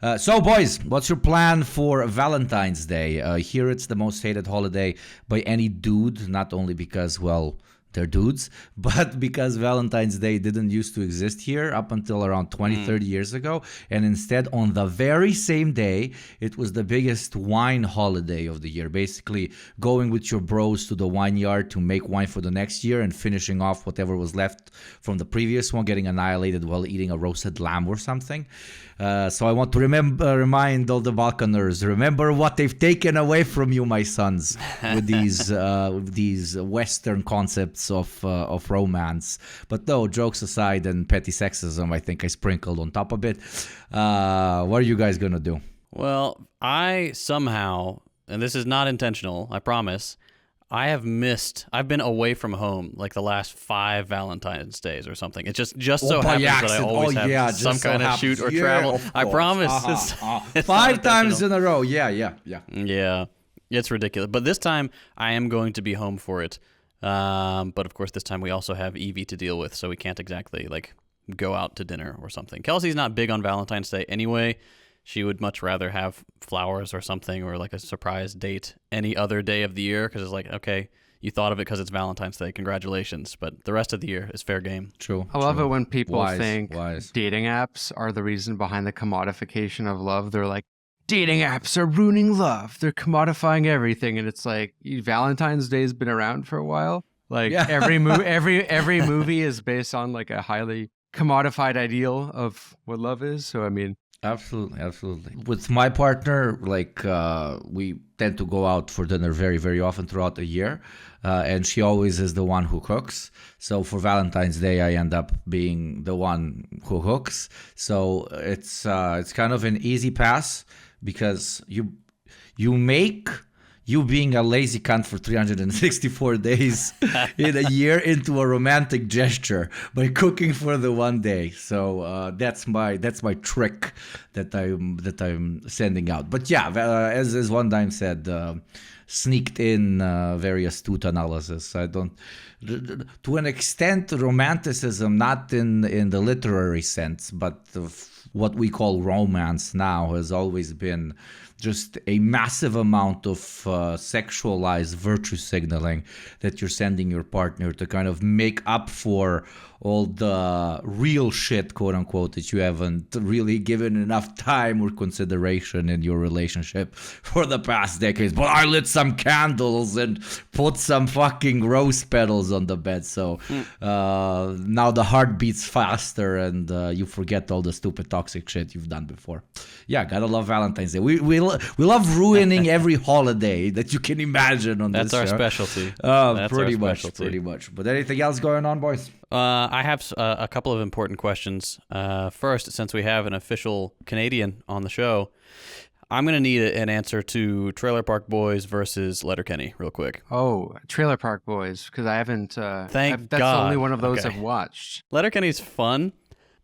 So, boys, what's your plan for Valentine's Day? Here it's the most hated holiday by any dude, not only because, well, they're dudes, but because Valentine's Day didn't used to exist here up until around 20, 30 years ago. And instead, on the very same day, it was the biggest wine holiday of the year. Basically, going with your bros to the wine yard to make wine for the next year and finishing off whatever was left from the previous one, getting annihilated while eating a roasted lamb or something. So I want to remind all the Balkaners, remember what they've taken away from you, my sons, with these Western concepts of romance. But no, jokes aside and petty sexism, I think I sprinkled on top of it. What are you guys gonna do? Well, I somehow, and this is not intentional, I promise, I've been away from home like the last 5 Valentine's Days or something. It just so happens that I always have some kind of shoot or travel. I promise. It's 5 times in a row. Yeah. Yeah, it's ridiculous. But this time I am going to be home for it. But of course this time we also have Evie to deal with, so we can't exactly like go out to dinner or something. Kelsey's not big on Valentine's Day anyway. She would much rather have flowers or something or like a surprise date any other day of the year because it's like, okay, you thought of it because it's Valentine's Day. Congratulations. But the rest of the year is fair game. True. I love it when people think wise. dating apps are the reason behind the commodification of love. They're like, dating apps are ruining love. They're commodifying everything. And it's like, Valentine's Day has been around for a while. Like every movie is based on like a highly commodified ideal of what love is. So, I mean, Absolutely. With my partner, like we tend to go out for dinner very, very often throughout the year, and she always is the one who cooks. So for Valentine's Day, I end up being the one who cooks. So it's kind of an easy pass because you make you being a lazy cunt for 364 days in a year into a romantic gesture by cooking for the one day. So that's my trick that I'm sending out. But yeah, as one time said, sneaked in very astute analysis. I don't, to an extent, romanticism, not in the literary sense, but what we call romance now has always been just a massive amount of sexualized virtue signaling that you're sending your partner to kind of make up for all the real shit, quote unquote, that you haven't really given enough time or consideration in your relationship for the past decades. But I lit some candles and put some fucking rose petals on the bed. So now the heart beats faster and you forget all the stupid toxic shit you've done before. Yeah, gotta love Valentine's Day. We love ruining every holiday that you can imagine on this show. That's our specialty. Pretty much. But anything else going on, boys? I have a couple of important questions. First, since we have an official Canadian on the show, I'm going to need an answer to Trailer Park Boys versus Letterkenny real quick. Oh, Trailer Park Boys, because I haven't... Thank that's God. the only one of those Okay. I've watched. Letterkenny's fun,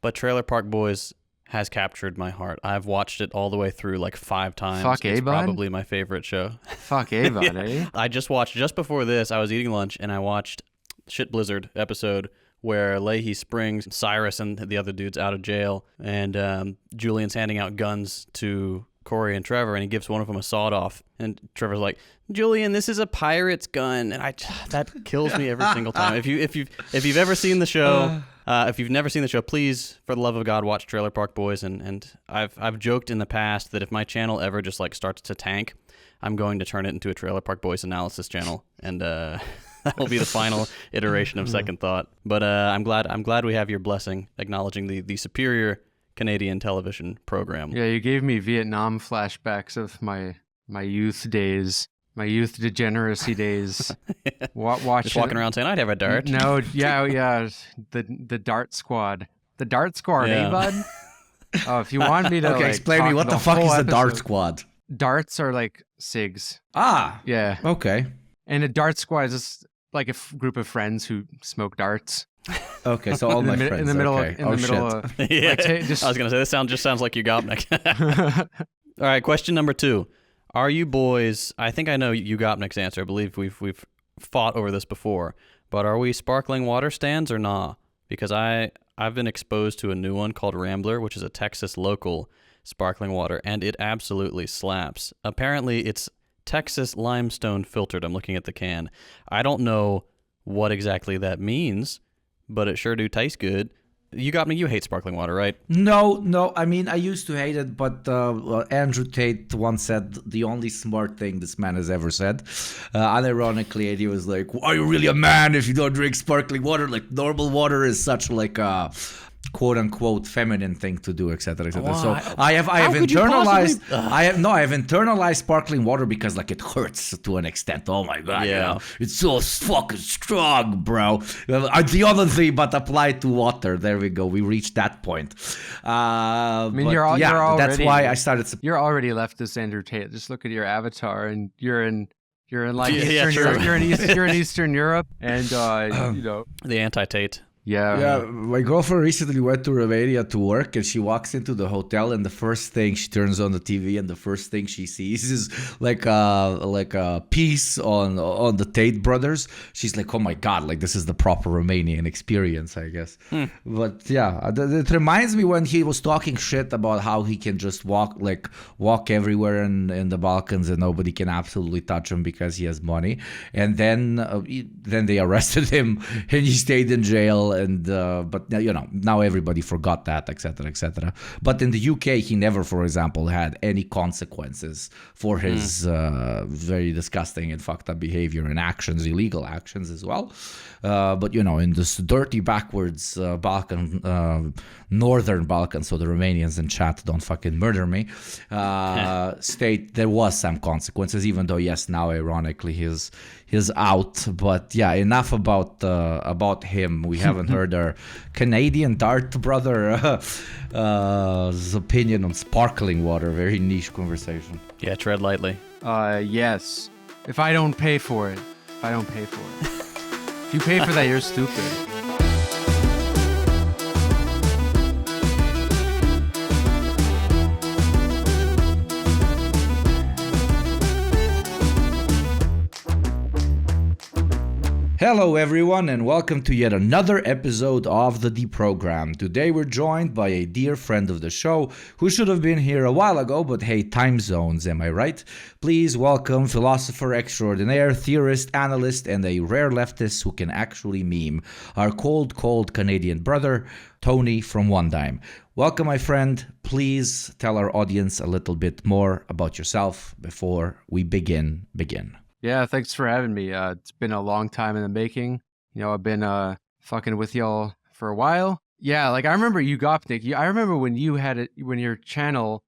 but Trailer Park Boys has captured my heart. I've watched it all the way through like 5 times. Fuck, it's bud? probably my favorite show. Fuck, bud, eh? I just watched, just before this, I was eating lunch and I watched Shit Blizzard episode where Leahy springs Cyrus and the other dudes out of jail, and Julian's handing out guns to Corey and Trevor, and he gives one of them a sawed-off, and Trevor's like, "Julian, this is a pirate's gun," and that kills me every single time. If you've ever seen the show, if you've never seen the show, please, for the love of God, watch Trailer Park Boys. And I've joked in the past that if my channel ever just like starts to tank, I'm going to turn it into a Trailer Park Boys analysis channel, and that will be the final iteration of Second Thought. But I'm glad we have your blessing, acknowledging the superior Canadian television program. Yeah, you gave me Vietnam flashbacks of my youth days, my youth degeneracy days. Watching, just walking around saying, "I'd have a dart." No, yeah, the Dart Squad, the Dart Squad, Yeah. eh, bud? Oh, if you want me to, Okay, like, explain me talk what the fuck whole is the Dart episode- Squad? Darts are like cigs. Ah, Yeah, okay. and a Dart Squad is just like a group of friends who smoke darts. Okay, so all In the my mid- friends. in the middle, okay. in the middle. Yeah. Like, just I was gonna say this sounds like you Gopnik. All right, question number 2. Are you boys? I think I know you Gopnik's answer. I believe we've fought over this before. But are we sparkling water stands or nah? Because I've been exposed to a new one called Rambler, which is a Texas local sparkling water, and it absolutely slaps. Apparently, it's Texas limestone filtered. I'm looking at the can. I don't know what exactly that means, but it sure do taste good. You got me. You hate sparkling water, right? No. I mean, I used to hate it, but Andrew Tate once said the only smart thing this man has ever said. Unironically, and he was like, "Are you really a man if you don't drink sparkling water? Like normal water is such like a quote unquote feminine thing to do, etc., etc." So I have internalized. I have internalized sparkling water because like it hurts to an extent. Oh my god, it's so fucking strong, bro. The other thing, but applied to water. There we go. We reached that point. I mean, you're already, that's why I started. You're already leftist Andrew Tate. Just look at your avatar, and you're in like Eastern Europe. You're in Eastern Europe, and the anti-Tate. Yeah, my girlfriend recently went to Romania to work, and she walks into the hotel, and the first thing she turns on the TV, and the first thing she sees is like a piece on the Tate brothers. She's like, "Oh my god, like this is the proper Romanian experience, I guess." But yeah, it reminds me when he was talking shit about how he can just walk everywhere in the Balkans and nobody can absolutely touch him because he has money, and then they arrested him and he stayed in jail. And but now everybody forgot that, etc., etc. But in the UK, he never, for example, had any consequences for his very disgusting and fucked up behavior and actions, illegal actions as well. But in this dirty backwards Balkan, northern Balkan, so the Romanians in chat don't fucking murder me. State there was some consequences, even though yes, now ironically he's out. But yeah, enough about him. We haven't heard our Canadian Dart brother's opinion on sparkling water. Very niche conversation. Yeah, tread lightly. Yes. If I don't pay for it. If you pay for that, you're stupid. Hello everyone and welcome to yet another episode of the Deprogram. Today we're joined by a dear friend of the show who should have been here a while ago, but hey, time zones, am I right? Please welcome philosopher extraordinaire, theorist, analyst, and a rare leftist who can actually meme, our cold Canadian brother, Tony from One Dime. Welcome, my friend. Please tell our audience a little bit more about yourself before we begin. Yeah, thanks for having me. It's been a long time in the making. I've been fucking with y'all for a while. Yeah, like I remember you, Gopnik. I remember when you had it, when your channel's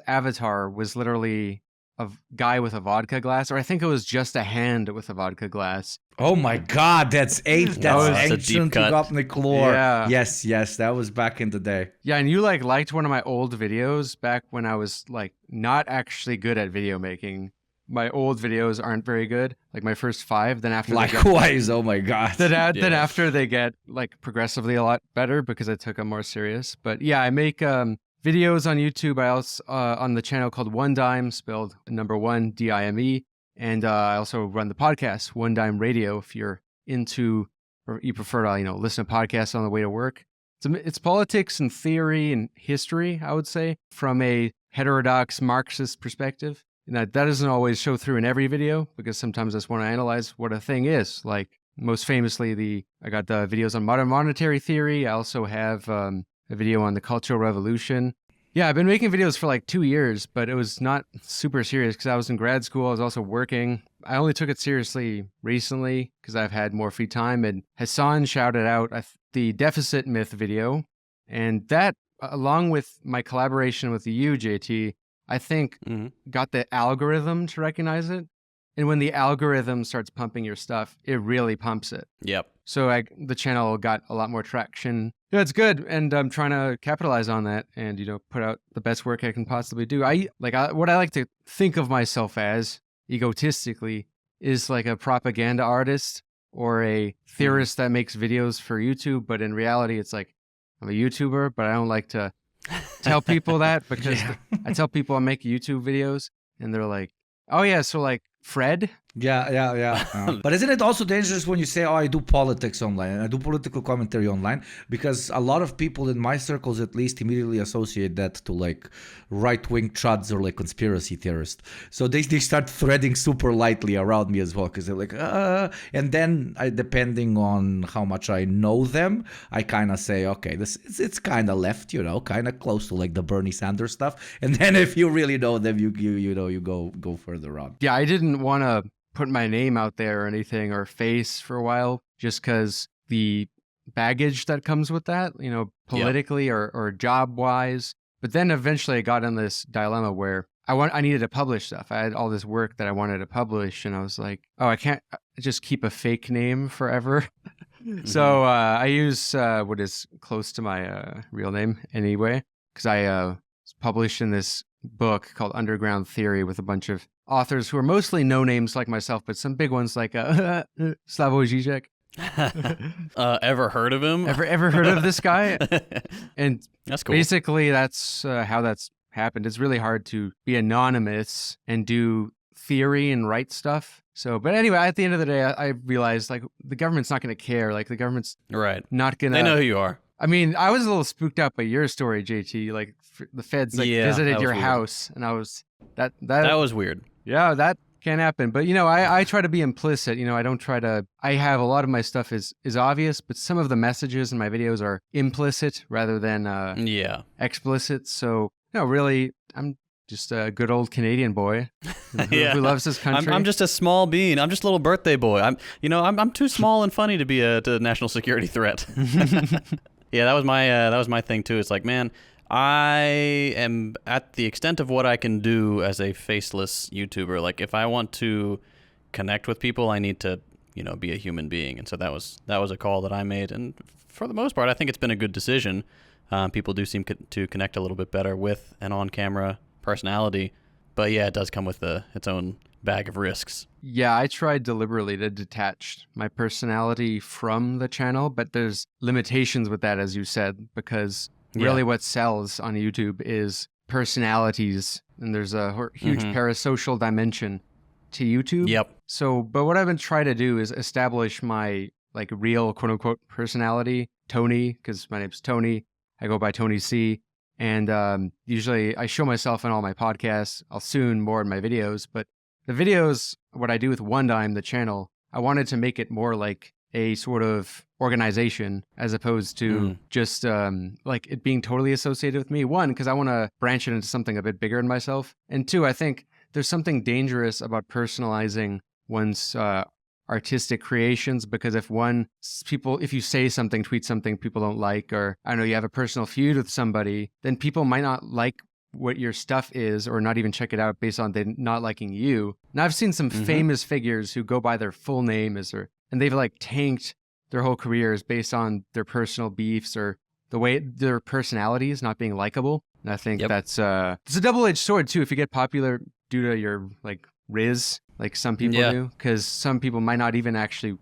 avatar was literally a guy with a vodka glass, or I think it was just a hand with a vodka glass. Oh my God, that's ancient Gopnik lore. Yeah. Yes, that was back in the day. Yeah, and you liked one of my old videos back when I was not actually good at video making. My old videos aren't very good, like my first 5. Then after likewise, oh my god. Then after they get progressively a lot better because I took them more serious. But yeah, I make videos on YouTube. I also on the channel called One Dime, spelled number 1 DIME, and I also run the podcast One Dime Radio. If you're into or you prefer to listen to podcasts on the way to work, it's politics and theory and history. I would say from a heterodox Marxist perspective. And that doesn't always show through in every video because sometimes I just want to analyze what a thing is. Like most famously, I got the videos on modern monetary theory. I also have a video on the Cultural Revolution. Yeah, I've been making videos for 2 years, but it was not super serious because I was in grad school. I was also working. I only took it seriously recently because I've had more free time. And Hassan shouted out the deficit myth video. And that, along with my collaboration with you, JT, I think got the algorithm to recognize it. And when the algorithm starts pumping your stuff, it really pumps it. Yep. So the channel got a lot more traction. Yeah, it's good. And I'm trying to capitalize on that and, put out the best work I can possibly do. What I like to think of myself as, egotistically, is like a propaganda artist or a theorist that makes videos for YouTube. But in reality, it's like I'm a YouTuber, but I don't like to tell people that because I tell people I make YouTube videos and they're like, oh yeah, so Fred? Yeah. But isn't it also dangerous when you say, "Oh, I do politics online and I do political commentary online"? Because a lot of people in my circles, at least, immediately associate that to like right-wing chuds or like conspiracy theorists. So they start threading super lightly around me as well, because they're like, and then depending on how much I know them, I kind of say, okay, it's kind of left, kind of close to like the Bernie Sanders stuff. And then if you really know them, you go further on. Yeah, I didn't want to put my name out there or anything or face for a while, just because the baggage that comes with that, politically or job wise. But then eventually I got in this dilemma where I needed to publish stuff. I had all this work that I wanted to publish, and I was like, oh, I can't just keep a fake name forever. So I use what is close to my real name anyway, because I was published in this book called Underground Theory with a bunch of authors who are mostly no names like myself, but some big ones like Slavoj Žižek. Ever heard of him? Ever heard of this guy? And that's cool. Basically, that's how that's happened. It's really hard to be anonymous and do theory and write stuff. So, but anyway, at the end of the day, I realized like the government's not going to care. Like the government's not going to. They know who you are. I mean, I was a little spooked out by your story, JT. Like the feds visited your house, and I was that was weird. Yeah, that can't happen. But I try to be implicit. I don't try to. I have a lot of my stuff is obvious, but some of the messages in my videos are implicit rather than explicit. So really, I'm just a good old Canadian boy who loves his country. I'm just a small bean. I'm just a little birthday boy. I'm too small and funny to be a national security threat. Yeah, that was my thing too. It's like, man, I am at the extent of what I can do as a faceless YouTuber. Like, if I want to connect with people, I need to, be a human being. And so that was a call that I made. And for the most part, I think it's been a good decision. People do seem to connect a little bit better with an on-camera personality. But yeah, it does come with its own bag of risks. Yeah, I tried deliberately to detach my personality from the channel, but there's limitations with that, as you said, because really what sells on YouTube is personalities, and there's a huge parasocial dimension to YouTube. Yep. So, but what I've been trying to do is establish my like real quote unquote personality, Tony, because my name's Tony. I go by Tony C. And usually I show myself in all my podcasts. I'll soon more in my videos, but the videos, what I do with One Dime, the channel, I wanted to make it more like a sort of organization as opposed to just like it being totally associated with me. One, because I want to branch it into something a bit bigger in myself. And two, I think there's something dangerous about personalizing one's artistic creations, because if you say something, tweet something people don't like, or I don't know, you have a personal feud with somebody, then people might not like what your stuff is or not even check it out based on they not liking you. And I've seen some famous figures who go by their full name and they've like tanked their whole careers based on their personal beefs or the way their personalities not being likable. And I think that's it's a double-edged sword too if you get popular due to your like riz, like some people do, because some people might not even actually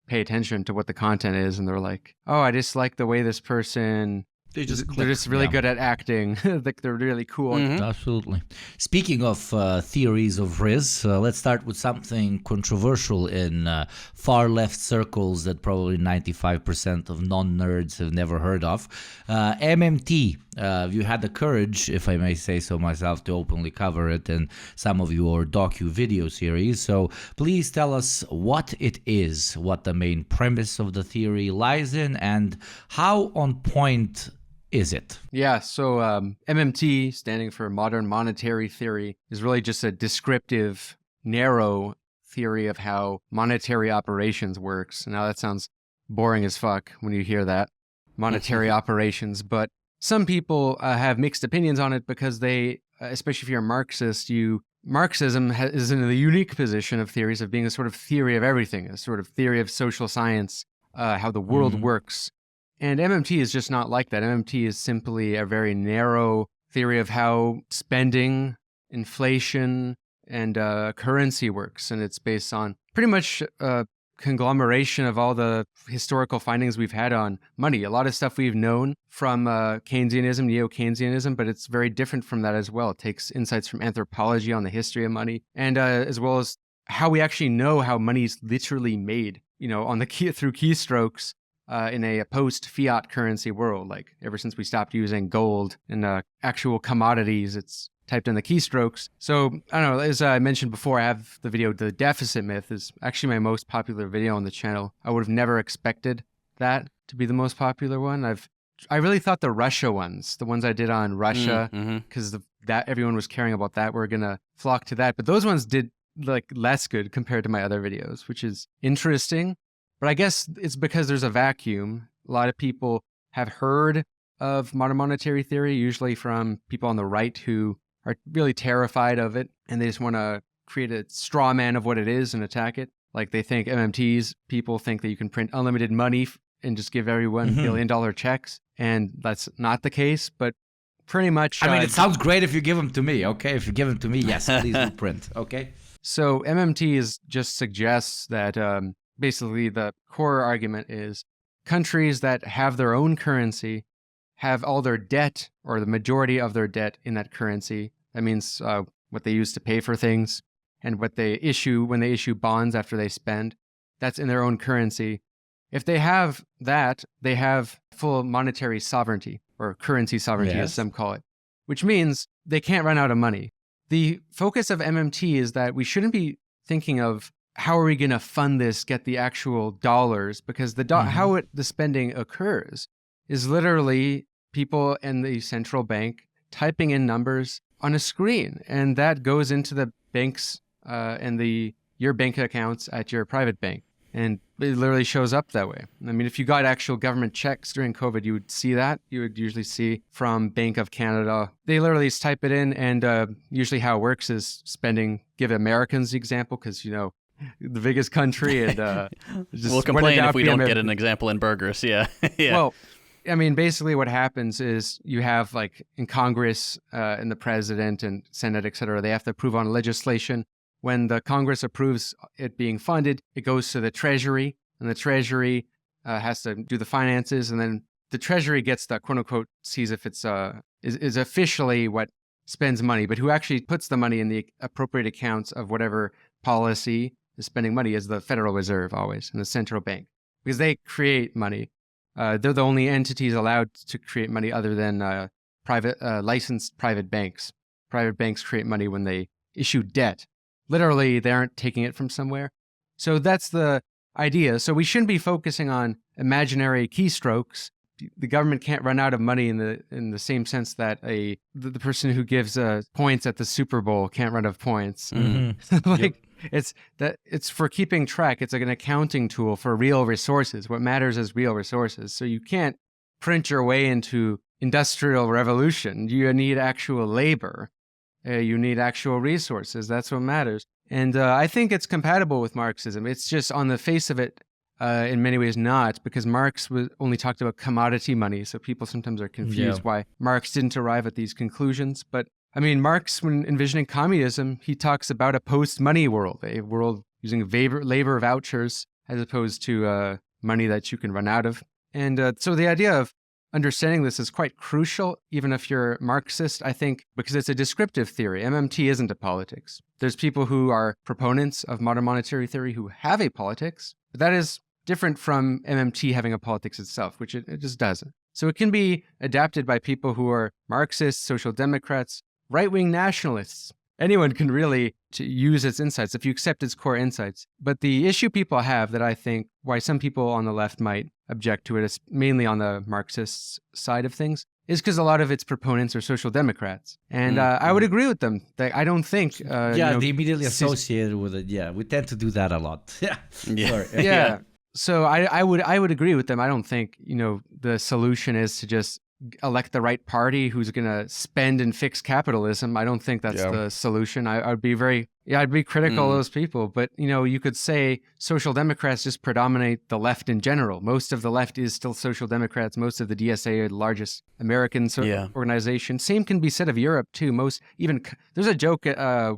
pay attention to what the content is, and they're like, oh, I just like the way this person they're just really good at acting. Like they're really cool. Absolutely. Speaking of theories of Riz, let's start with something controversial in far left circles that probably 95% of non-nerds have never heard of. MMT. You had the courage, if I may say so myself, to openly cover it in some of your docu-video series. So please tell us what it is, what the main premise of the theory lies in, and how on point is it? Yeah, so MMT, standing for Modern Monetary Theory, is really just a descriptive, narrow theory of how monetary operations works. Now that sounds boring as fuck when you hear that, monetary operations, but some people have mixed opinions on it because they, especially if you're a Marxist, Marxism is in the unique position of theories of being a sort of theory of everything, a sort of theory of social science, how the world works. And MMT is just not like that. MMT is simply a very narrow theory of how spending, inflation, and currency works. And it's based on pretty much a conglomeration of all the historical findings we've had on money. A lot of stuff we've known from Keynesianism, neo-Keynesianism, but it's very different from that as well. It takes insights from anthropology on the history of money, and as well as how we actually know how money's literally made, on the key through keystrokes in a post-fiat currency world. Like ever since we stopped using gold and actual commodities, it's typed in the keystrokes. So I don't know, as I mentioned before, I have the video, The Deficit Myth is actually my most popular video on the channel. I would have never expected that to be the most popular one. I really thought the Russia ones, the ones I did on Russia, because that everyone was caring about that, we're gonna flock to that. But those ones did like less good compared to my other videos, which is interesting. But I guess it's because there's a vacuum. A lot of people have heard of modern monetary theory, usually from people on the right who are really terrified of it, and they just want to create a straw man of what it is and attack it. Like they think MMTs, people think that you can print unlimited money and just give everyone $1 billion checks, and that's not the case. But pretty much, I mean, it sounds great if you give them to me. Okay, if you give them to me, yes, please do print. Okay. So MMT just suggests that basically the core argument is countries that have their own currency have all their debt or the majority of their debt in that currency. That means what they use to pay for things and what they issue when they issue bonds after they spend. That's in their own currency. If they have that, they have full monetary sovereignty or currency sovereignty, as some call it, which means they can't run out of money. The focus of MMT is that we shouldn't be thinking of how are we going to fund this, get the actual dollars, because how the spending occurs is literally people in the central bank typing in numbers on a screen, and that goes into the banks and your bank accounts at your private bank, and it literally shows up that way. I mean, if you got actual government checks during COVID, you would see that. You would usually see from Bank of Canada. They literally just type it in, and usually how it works is give Americans the example, because the biggest country, and just we'll complain if we don't get an example in burgers. Yeah. Well, I mean, basically what happens is you have like in Congress and the president and Senate, et cetera, they have to approve on legislation. When the Congress approves it being funded, it goes to the Treasury, and the Treasury has to do the finances, and then the Treasury gets the quote unquote sees if it's is officially what spends money, but who actually puts the money in the appropriate accounts of whatever policy is spending money is the Federal Reserve always, and the central bank, because they create money. They're the only entities allowed to create money other than licensed private banks. Private banks create money when they issue debt. Literally, they aren't taking it from somewhere. So that's the idea. So we shouldn't be focusing on imaginary keystrokes. The government can't run out of money in the same sense that the person who gives points at the Super Bowl can't run out of points. It's for keeping track. It's like an accounting tool for real resources. What matters is real resources. So you can't print your way into industrial revolution. You need actual labor. You need actual resources. That's what matters. And I think it's compatible with Marxism. It's just on the face of it, in many ways not, because Marx only talked about commodity money. So people sometimes are confused why Marx didn't arrive at these conclusions. But I mean, Marx, when envisioning communism, he talks about a post-money world, a world using labor vouchers as opposed to money that you can run out of. And so the idea of understanding this is quite crucial, even if you're Marxist, I think, because it's a descriptive theory. MMT isn't a politics. There's people who are proponents of modern monetary theory who have a politics, but that is different from MMT having a politics itself, which it just doesn't. So it can be adapted by people who are Marxists, social democrats, right-wing nationalists. Anyone can really use its insights if you accept its core insights. But the issue people have that I think why some people on the left might object to it, is mainly on the Marxist side of things, is because a lot of its proponents are social democrats. And I would agree with them. I don't think... they immediately associated with it. Yeah, we tend to do that a lot. Yeah. So I would agree with them. I don't think, the solution is to just elect the right party who's going to spend and fix capitalism. I don't think that's the solution. I'd be critical of those people. But, you could say social democrats just predominate the left in general. Most of the left is still social democrats. Most of the DSA are the largest American organization. Same can be said of Europe, too. There's a joke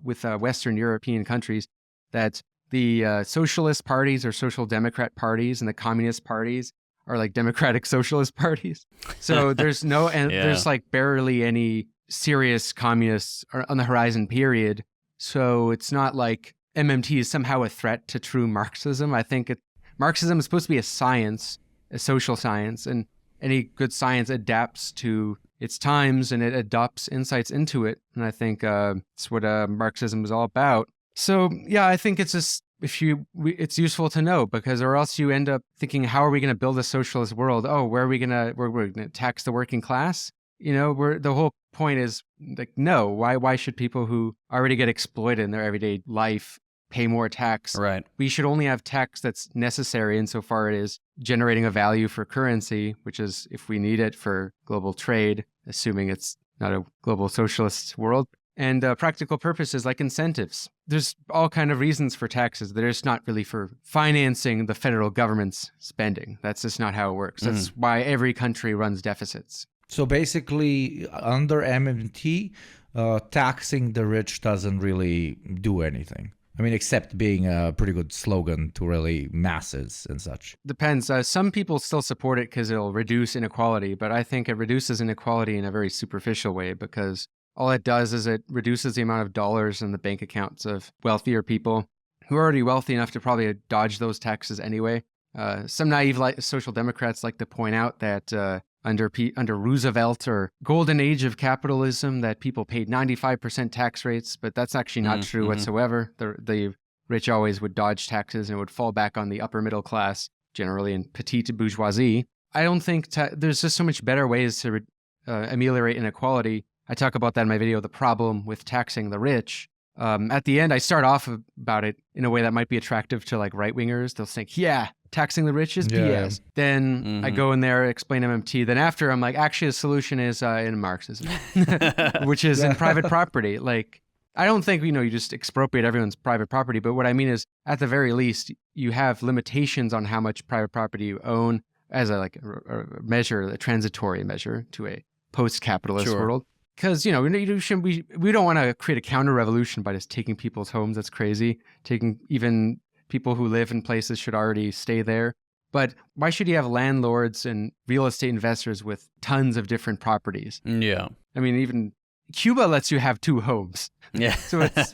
with Western European countries that the socialist parties are social democrat parties and the communist parties are like democratic socialist parties. So there's there's like barely any serious communists on the horizon, period. So it's not like MMT is somehow a threat to true Marxism. I think Marxism is supposed to be a science, a social science, and any good science adapts to its times and it adopts insights into it. And I think it's what Marxism is all about. So yeah, I think it's just it's useful to know, because or else you end up thinking, how are we going to build a socialist world? Oh, we're going to tax the working class? The whole point is like, no, why should people who already get exploited in their everyday life pay more tax? Right. We should only have tax that's necessary insofar it is generating a value for currency, which is if we need it for global trade, assuming it's not a global socialist world. And practical purposes like incentives. There's all kind of reasons for taxes. They're just not really for financing the federal government's spending. That's just not how it works. That's why every country runs deficits. So basically, under MMT, taxing the rich doesn't really do anything. I mean, except being a pretty good slogan to really masses and such. Depends. Some people still support it because it'll reduce inequality, but I think it reduces inequality in a very superficial way, because all it does is it reduces the amount of dollars in the bank accounts of wealthier people who are already wealthy enough to probably dodge those taxes anyway. Some naive social democrats like to point out that under Roosevelt or golden age of capitalism that people paid 95% tax rates, but that's actually not true whatsoever. The rich always would dodge taxes and it would fall back on the upper middle class, generally in petite bourgeoisie. I don't think there's just so much better ways to ameliorate inequality. I talk about that in my video, The Problem with Taxing the Rich. At the end, I start off about it in a way that might be attractive to like right-wingers. They'll think, yeah, taxing the rich is BS. Then I go in there, explain MMT. Then after, I'm like, actually, the solution is in Marxism, which is in private property. Like, I don't think, you just expropriate everyone's private property. But what I mean is, at the very least, you have limitations on how much private property you own as a measure, a transitory measure to a post-capitalist world. Because, we don't want to create a counter-revolution by just taking people's homes. That's crazy. Taking even people who live in places should already stay there. But why should you have landlords and real estate investors with tons of different properties? Yeah. I mean, even Cuba lets you have 2 homes. Yeah. So it's,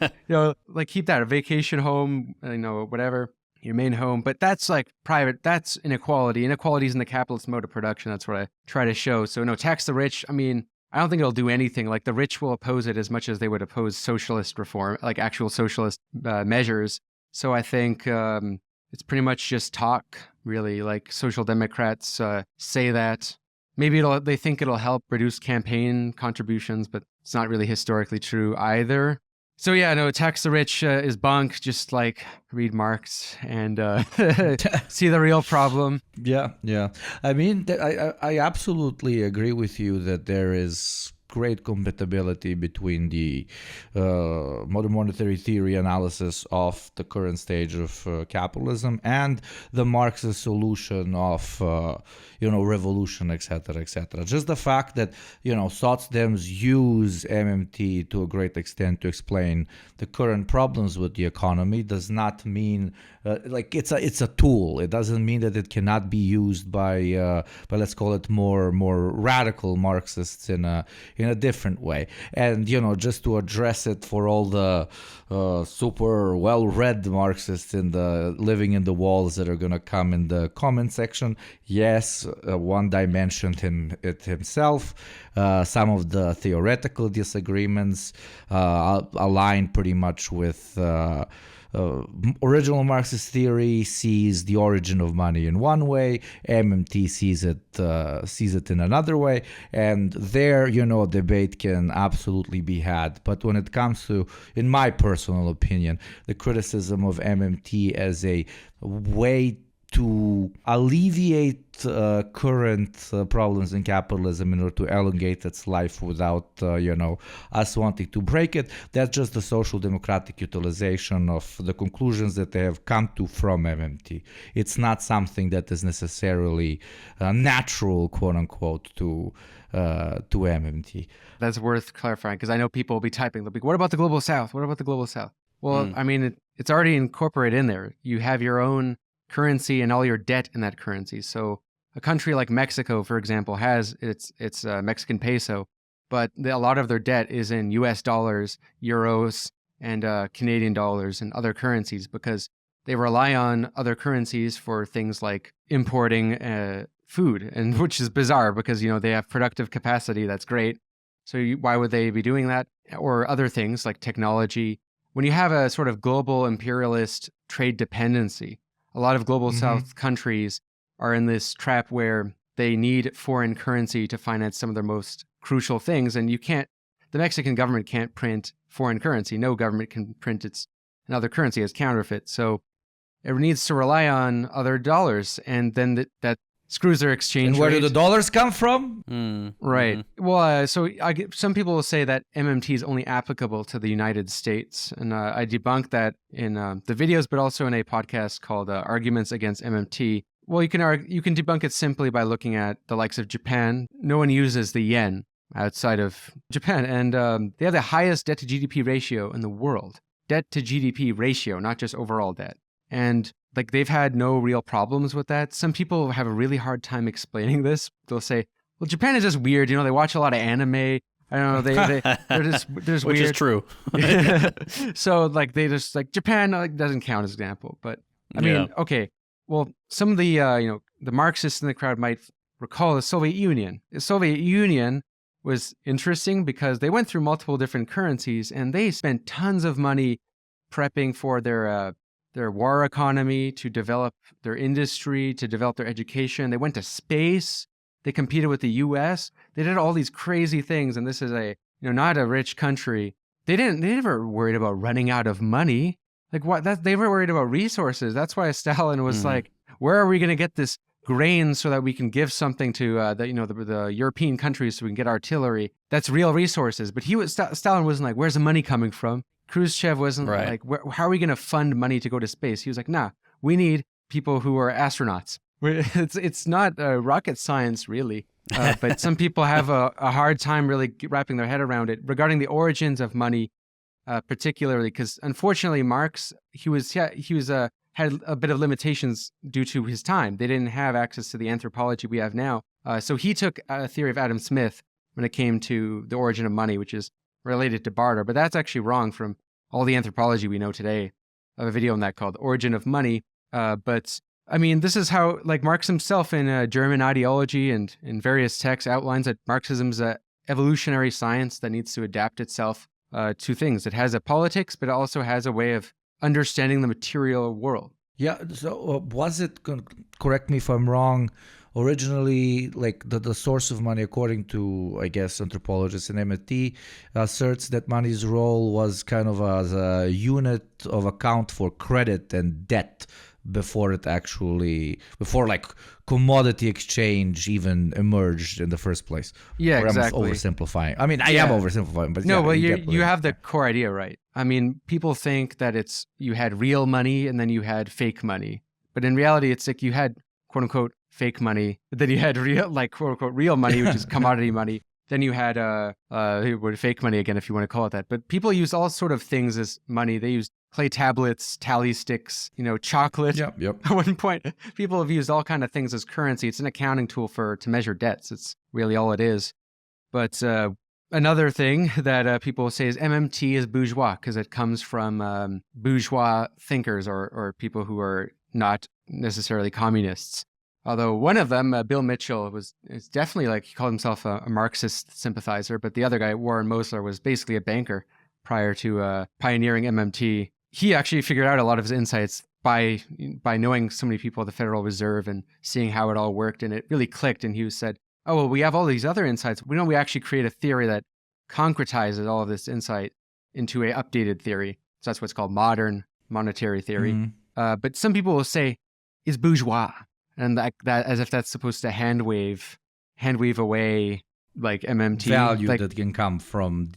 like keep that, a vacation home, whatever, your main home. But that's like private, that's inequality. Inequality is in the capitalist mode of production. That's what I try to show. So no, tax the rich. I mean, I don't think it'll do anything. Like the rich will oppose it as much as they would oppose socialist reform, like actual socialist measures. So I think it's pretty much just talk, really. Like social democrats say that. Maybe they think it'll help reduce campaign contributions, but it's not really historically true either. So yeah, no, tax the rich is bunk. Just like read Marx and see the real problem. Yeah. I mean, I absolutely agree with you that there is great compatibility between the modern monetary theory analysis of the current stage of capitalism and the Marxist solution of revolution, etc., etc. Just the fact that SocDems use MMT to a great extent to explain the current problems with the economy does not mean it's a tool. It doesn't mean that it cannot be used by let's call it more radical Marxists in a different way. And just to address it for all the super well-read Marxists living in the walls that are going to come in the comment section, yes, one dimensioned it himself. Some of the theoretical disagreements align pretty much with original Marxist theory sees the origin of money in one way, MMT sees it in another way, and there, debate can absolutely be had. But when it comes to, in my personal opinion, the criticism of MMT as a way to alleviate current problems in capitalism in order to elongate its life without, us wanting to break it. That's just the social democratic utilization of the conclusions that they have come to from MMT. It's not something that is necessarily natural, quote unquote, to MMT. That's worth clarifying, because I know people will be typing. They'll be, what about the Global South? What about the Global South? Well, I mean, it's already incorporated in there. You have your own currency and all your debt in that currency. So a country like Mexico, for example, has its Mexican peso, but a lot of their debt is in US dollars, euros, and Canadian dollars and other currencies, because they rely on other currencies for things like importing food, and which is bizarre because, they have productive capacity. That's great. So why would they be doing that? Or other things like technology. When you have a sort of global imperialist trade dependency, a lot of global South countries are in this trap where they need foreign currency to finance some of their most crucial things. And the Mexican government can't print foreign currency. No government can print another currency as counterfeit. So it needs to rely on other dollars. And then that screws their exchange And where rate. do the dollars come from? Right. Well, some people will say that MMT is only applicable to the United States. And I debunked that in the videos, but also in a podcast called Arguments Against MMT. Well, you can debunk it simply by looking at the likes of Japan. No one uses the yen outside of Japan. And they have the highest debt to GDP ratio in the world. Debt to GDP ratio, not just overall debt. And they've had no real problems with that. Some people have a really hard time explaining this. They'll say, well, Japan is just weird. They watch a lot of anime. I don't know. They're just Which weird. is true. So they just Japan doesn't count as an example. But I mean, okay. Well, some of the the Marxists in the crowd might recall the Soviet Union. The Soviet Union was interesting because they went through multiple different currencies and they spent tons of money prepping for their war economy, to develop their industry, to develop their education. They went to space. They competed with the U.S. They did all these crazy things, and this is not a rich country. They never worried about running out of money. They were worried about resources. That's why Stalin was like, where are we going to get this grain so that we can give something to the European countries so we can get artillery? That's real resources. But Stalin wasn't like, where's the money coming from? Khrushchev wasn't like, how are we going to fund money to go to space? He was like, nah, we need people who are astronauts. It's not rocket science, really. But some people have a hard time really wrapping their head around it regarding the origins of money, particularly because, unfortunately, Marx, he had a bit of limitations due to his time. They didn't have access to the anthropology we have now. So he took a theory of Adam Smith when it came to the origin of money, which is related to barter. But that's actually wrong from all the anthropology we know today. I have a video on that called Origin of Money. But I mean, this is how, Marx himself in German Ideology and in various texts outlines that Marxism's a evolutionary science that needs to adapt itself to things. It has a politics, but it also has a way of understanding the material world. Yeah, so was it, correct me if I'm wrong, originally, the source of money, according to, I guess, anthropologists and MIT, asserts that money's role was kind of as a unit of account for credit and debt before commodity exchange even emerged in the first place. Yeah, or exactly. I'm oversimplifying. I mean, I am oversimplifying, but no, you have the core idea right. I mean, people think that you had real money and then you had fake money, but in reality, it's like you had quote unquote fake money, then you had real, quote unquote real money, which is commodity money. Then you had fake money again, if you want to call it that. But people use all sort of things as money. They use clay tablets, tally sticks, chocolate. Yep. At one point, people have used all kind of things as currency. It's an accounting tool to measure debts. It's really all it is. But another thing that people say is MMT is bourgeois because it comes from bourgeois thinkers or people who are not necessarily communists. Although one of them, Bill Mitchell, is definitely he called himself a Marxist sympathizer, but the other guy, Warren Mosler, was basically a banker prior to pioneering MMT. He actually figured out a lot of his insights by knowing so many people at the Federal Reserve and seeing how it all worked, and it really clicked. And he said, "Oh well, we have all these other insights. We actually create a theory that concretizes all of this insight into a updated theory. So that's what's called modern monetary theory." Mm-hmm. But some people will say, "Is bourgeois." And that as if that's supposed to hand wave away MMT value that can come from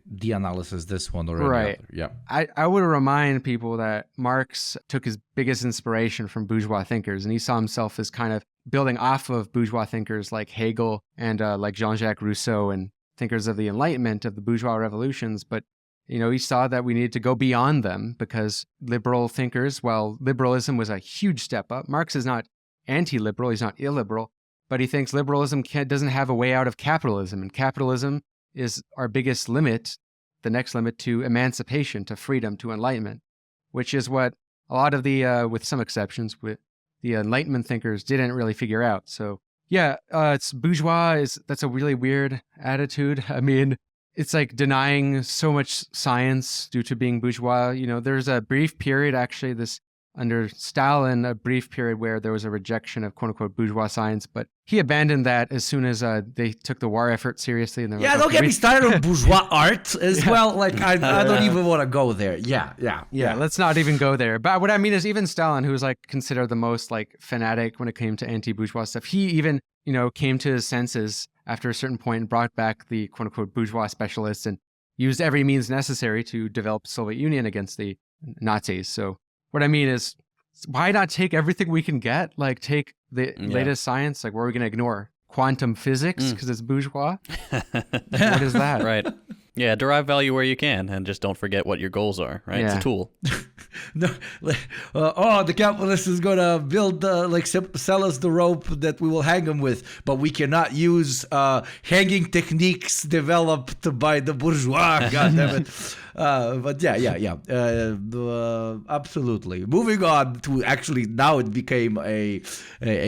the analysis, this one or right. The other. Yeah. I would remind people that Marx took his biggest inspiration from bourgeois thinkers, and he saw himself as kind of building off of bourgeois thinkers like Hegel and like Jean-Jacques Rousseau and thinkers of the Enlightenment, of the bourgeois revolutions. But he saw that we needed to go beyond them because liberal thinkers, while liberalism was a huge step up, Marx is not anti-liberal, he's not illiberal, but he thinks liberalism doesn't have a way out of capitalism, and capitalism is our biggest limit the next limit to emancipation, to freedom, to enlightenment, which is what a lot of the, with some exceptions, with the Enlightenment thinkers didn't really figure out. So yeah, it's bourgeois. That's a really weird attitude. I mean, it's like denying so much science due to being bourgeois. You know, there's a brief period, actually, under Stalin, a brief period where there was a rejection of quote unquote bourgeois science, but he abandoned that as soon as they took the war effort seriously. And yeah, don't get me started on bourgeois art as well. Like, I don't even want to go there. Yeah. Let's not even go there. But what I mean is, even Stalin, who was like considered the most like fanatic when it came to anti-bourgeois stuff, he even, you know, came to his senses after a certain point and brought back the quote unquote bourgeois specialists and used every means necessary to develop Soviet Union against the Nazis. So what I mean is, why not take everything we can get? Like, take the latest science. Like, what are we going to ignore? Quantum physics because it's bourgeois? What is that? Right. Yeah, derive value where you can, and just don't forget what your goals are, right? It's a tool. No, the capitalist is going to build, sell us the rope that we will hang them with, but we cannot use hanging techniques developed by the bourgeois, God damn it. But absolutely. Moving on to actually now it became a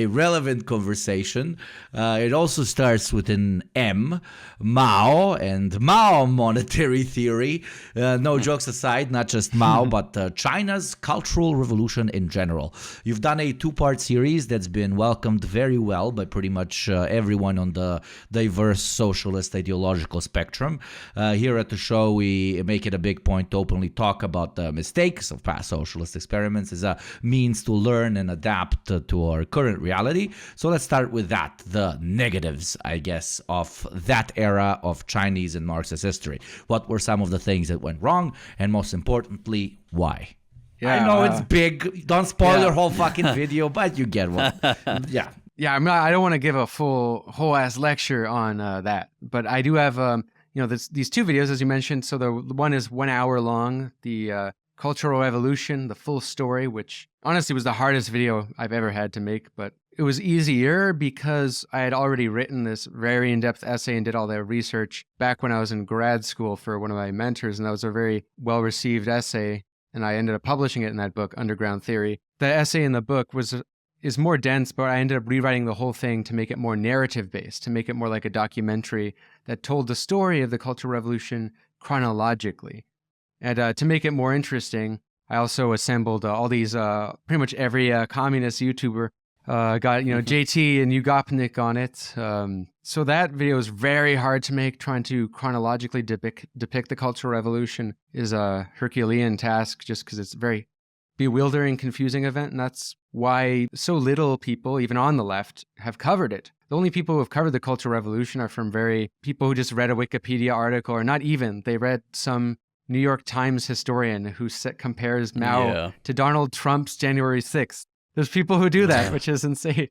relevant conversation. It also starts with an M, Mao, and Mao monetary theory. No jokes aside, not just Mao, but China's cultural revolution in general. You've done a 2-part series that's been welcomed very well by pretty much everyone on the diverse socialist ideological spectrum. Here at the show, we make it a big point to openly talk about the mistakes of past socialist experiments as a means to learn and adapt to our current reality. So let's start with that, the negatives, I guess, of that era of Chinese and Marxist history. What were some of the things that went wrong, and most importantly, why? Yeah, I know it's big. Don't spoil your whole fucking video, but you get one. Yeah. Yeah, I don't want to give a whole ass lecture on that, but I do have these 2 videos, as you mentioned. So the one is 1 hour long, the Cultural Revolution, the full story, which honestly was the hardest video I've ever had to make, but it was easier because I had already written this very in-depth essay and did all the research back when I was in grad school for one of my mentors, and that was a very well-received essay, and I ended up publishing it in that book, Underground Theory. The essay in the book is more dense, but I ended up rewriting the whole thing to make it more narrative-based, to make it more like a documentary that told the story of the Cultural Revolution chronologically. And to make it more interesting, I also assembled all these, pretty much every communist YouTuber, got, JT and Ugopnik on it. So that video is very hard to make. Trying to chronologically depict the Cultural Revolution is a Herculean task just because it's a very bewildering, confusing event, and that's why so little people, even on the left, have covered it. The only people who have covered the Cultural Revolution are from people who just read a Wikipedia article, or not even. They read some New York Times historian who compares Mao to Donald Trump's January 6th. There's people who do that, which is insane.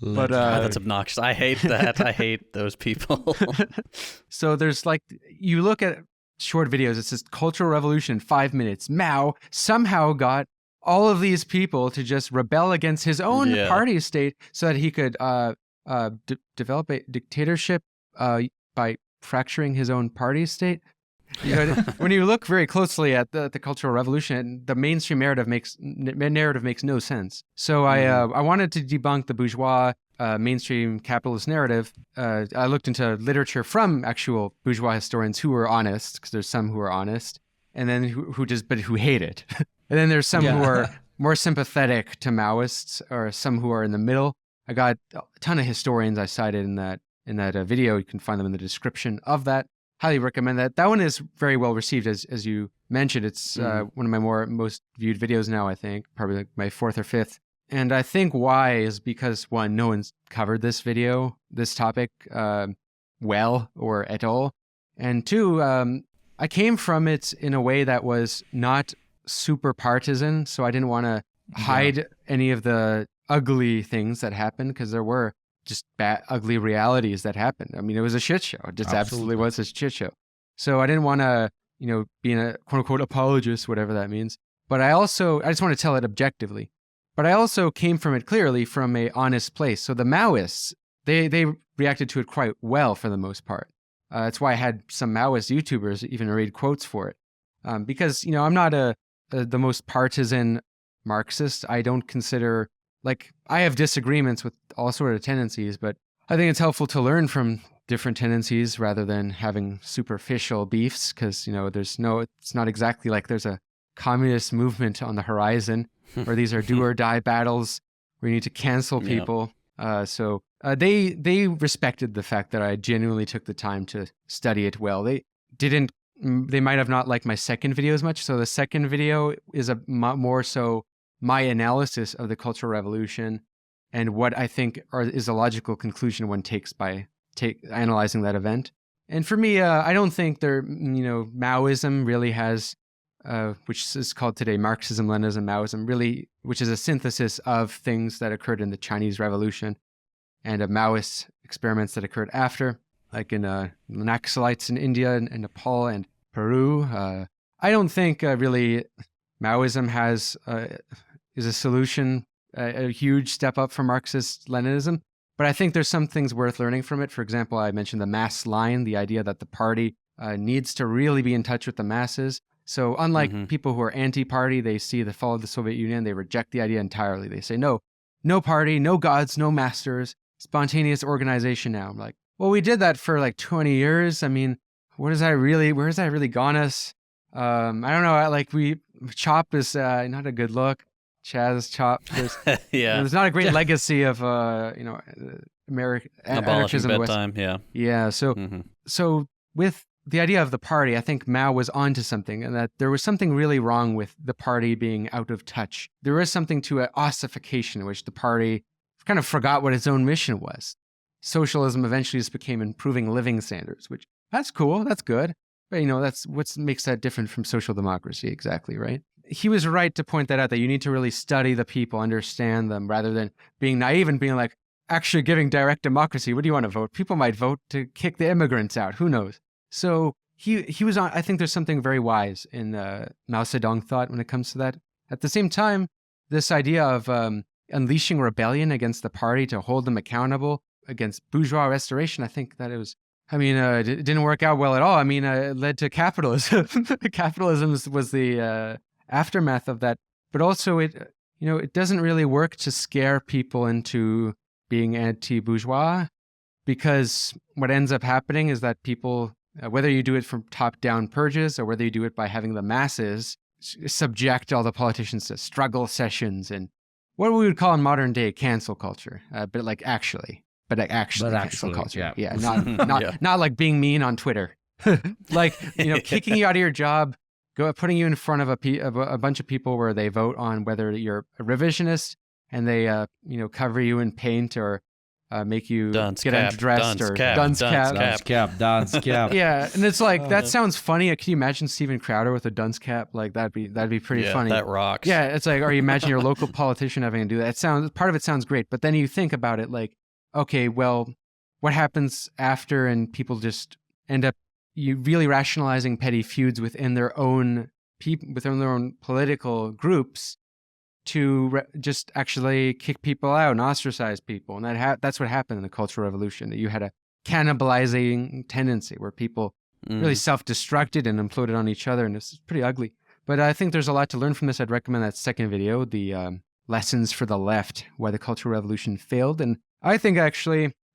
But that's obnoxious. I hate that. I hate those people. So there's you look at short videos, it says Cultural Revolution in 5 minutes. Mao somehow got all of these people to just rebel against his own party state so that he could develop a dictatorship by fracturing his own party state. When you look very closely at the Cultural Revolution, the mainstream narrative makes no sense. So I wanted to debunk the bourgeois mainstream capitalist narrative. I looked into literature from actual bourgeois historians who were honest, because there's some who are honest, and then who hate it. And then there's some who are more sympathetic to Maoists, or some who are in the middle. I got a ton of historians I cited in that video. You can find them in the description of that. Highly recommend that. That one is very well received, as you mentioned. It's one of my most viewed videos now, I think, probably like my 4th or 5th. And I think why is because, one, no one's covered this topic, well or at all. And 2, I came from it in a way that was not super partisan, so I didn't want to hide any of the ugly things that happened, because there were just bad, ugly realities that happened. I mean, it was a shit show. It just absolutely was a shit show. So I didn't want to, be a quote unquote apologist, whatever that means. But I just want to tell it objectively. But I also came from it clearly from a honest place. So the Maoists, they reacted to it quite well for the most part. That's why I had some Maoist YouTubers even read quotes for it. Because, I'm not the most partisan Marxist. I don't consider, I have disagreements with all sort of tendencies, but I think it's helpful to learn from different tendencies rather than having superficial beefs, because, it's not exactly like there's a communist movement on the horizon, or these are do or die battles where you need to cancel people. So they respected the fact that I genuinely took the time to study it well. They might have not liked my second video as much. So the second video is more so my analysis of the Cultural Revolution and what I think is a logical conclusion one takes by analyzing that event. And for me, I don't think Maoism really has, which is called today Marxism, Leninism, Maoism, really, which is a synthesis of things that occurred in the Chinese Revolution and Maoist experiments that occurred after, like in Naxalites in India and Nepal and Peru. I don't think really Maoism is a solution, a huge step up from Marxist-Leninism, but I think there's some things worth learning from it. For example, I mentioned the mass line, the idea that the party needs to really be in touch with the masses. So unlike people who are anti-party, they see the fall of the Soviet Union, they reject the idea entirely. They say, no party, no gods, no masters, spontaneous organization now. I'm like, well, we did that for like 20 years. I mean, where has that really gone us? I don't know. Chop is not a good look. Chaz Chop. There's not a great legacy of American abolishing anarchism. bedtime. Yeah. So with the idea of the party, I think Mao was onto something, and that there was something really wrong with the party being out of touch. There was something to an ossification in which the party kind of forgot what its own mission was. Socialism eventually just became improving living standards, which that's cool, that's good. But that's what makes that different from social democracy, exactly, right? He was right to point that out, that you need to really study the people, understand them, rather than being naive and being like, actually giving direct democracy, what do you want to vote? People might vote to kick the immigrants out, who knows? So he was on. I think there's something very wise in Mao Zedong thought when it comes to that. At the same time, this idea of unleashing rebellion against the party to hold them accountable against bourgeois restoration, I think that it didn't work out well at all. It led to capitalism. Capitalism was the aftermath of that. But also it doesn't really work to scare people into being anti-bourgeois, because what ends up happening is that people, whether you do it from top-down purges or whether you do it by having the masses subject all the politicians to struggle sessions and what we would call in modern day cancel culture, but actually cancel culture. Yeah. Not like being mean on Twitter, kicking you out of your job, putting you in front of a bunch of people where they vote on whether you're a revisionist, and they cover you in paint or make you get undressed or dunce cap. Yeah, and it's like that sounds funny. Can you imagine Steven Crowder with a dunce cap? Like that'd be pretty funny. That rocks. Yeah, it's like, or you imagine your local politician having to do that. Part of it sounds great, but then you think about it like, okay, well, what happens after, and people just end up really rationalizing petty feuds within their own political groups to just actually kick people out and ostracize people. And that's what happened in the Cultural Revolution. You had a cannibalizing tendency where people really self-destructed and imploded on each other, and it's pretty ugly. But I think there's a lot to learn from this. I'd recommend that second video, the Lessons for the Left, Why the Cultural Revolution Failed. And I think I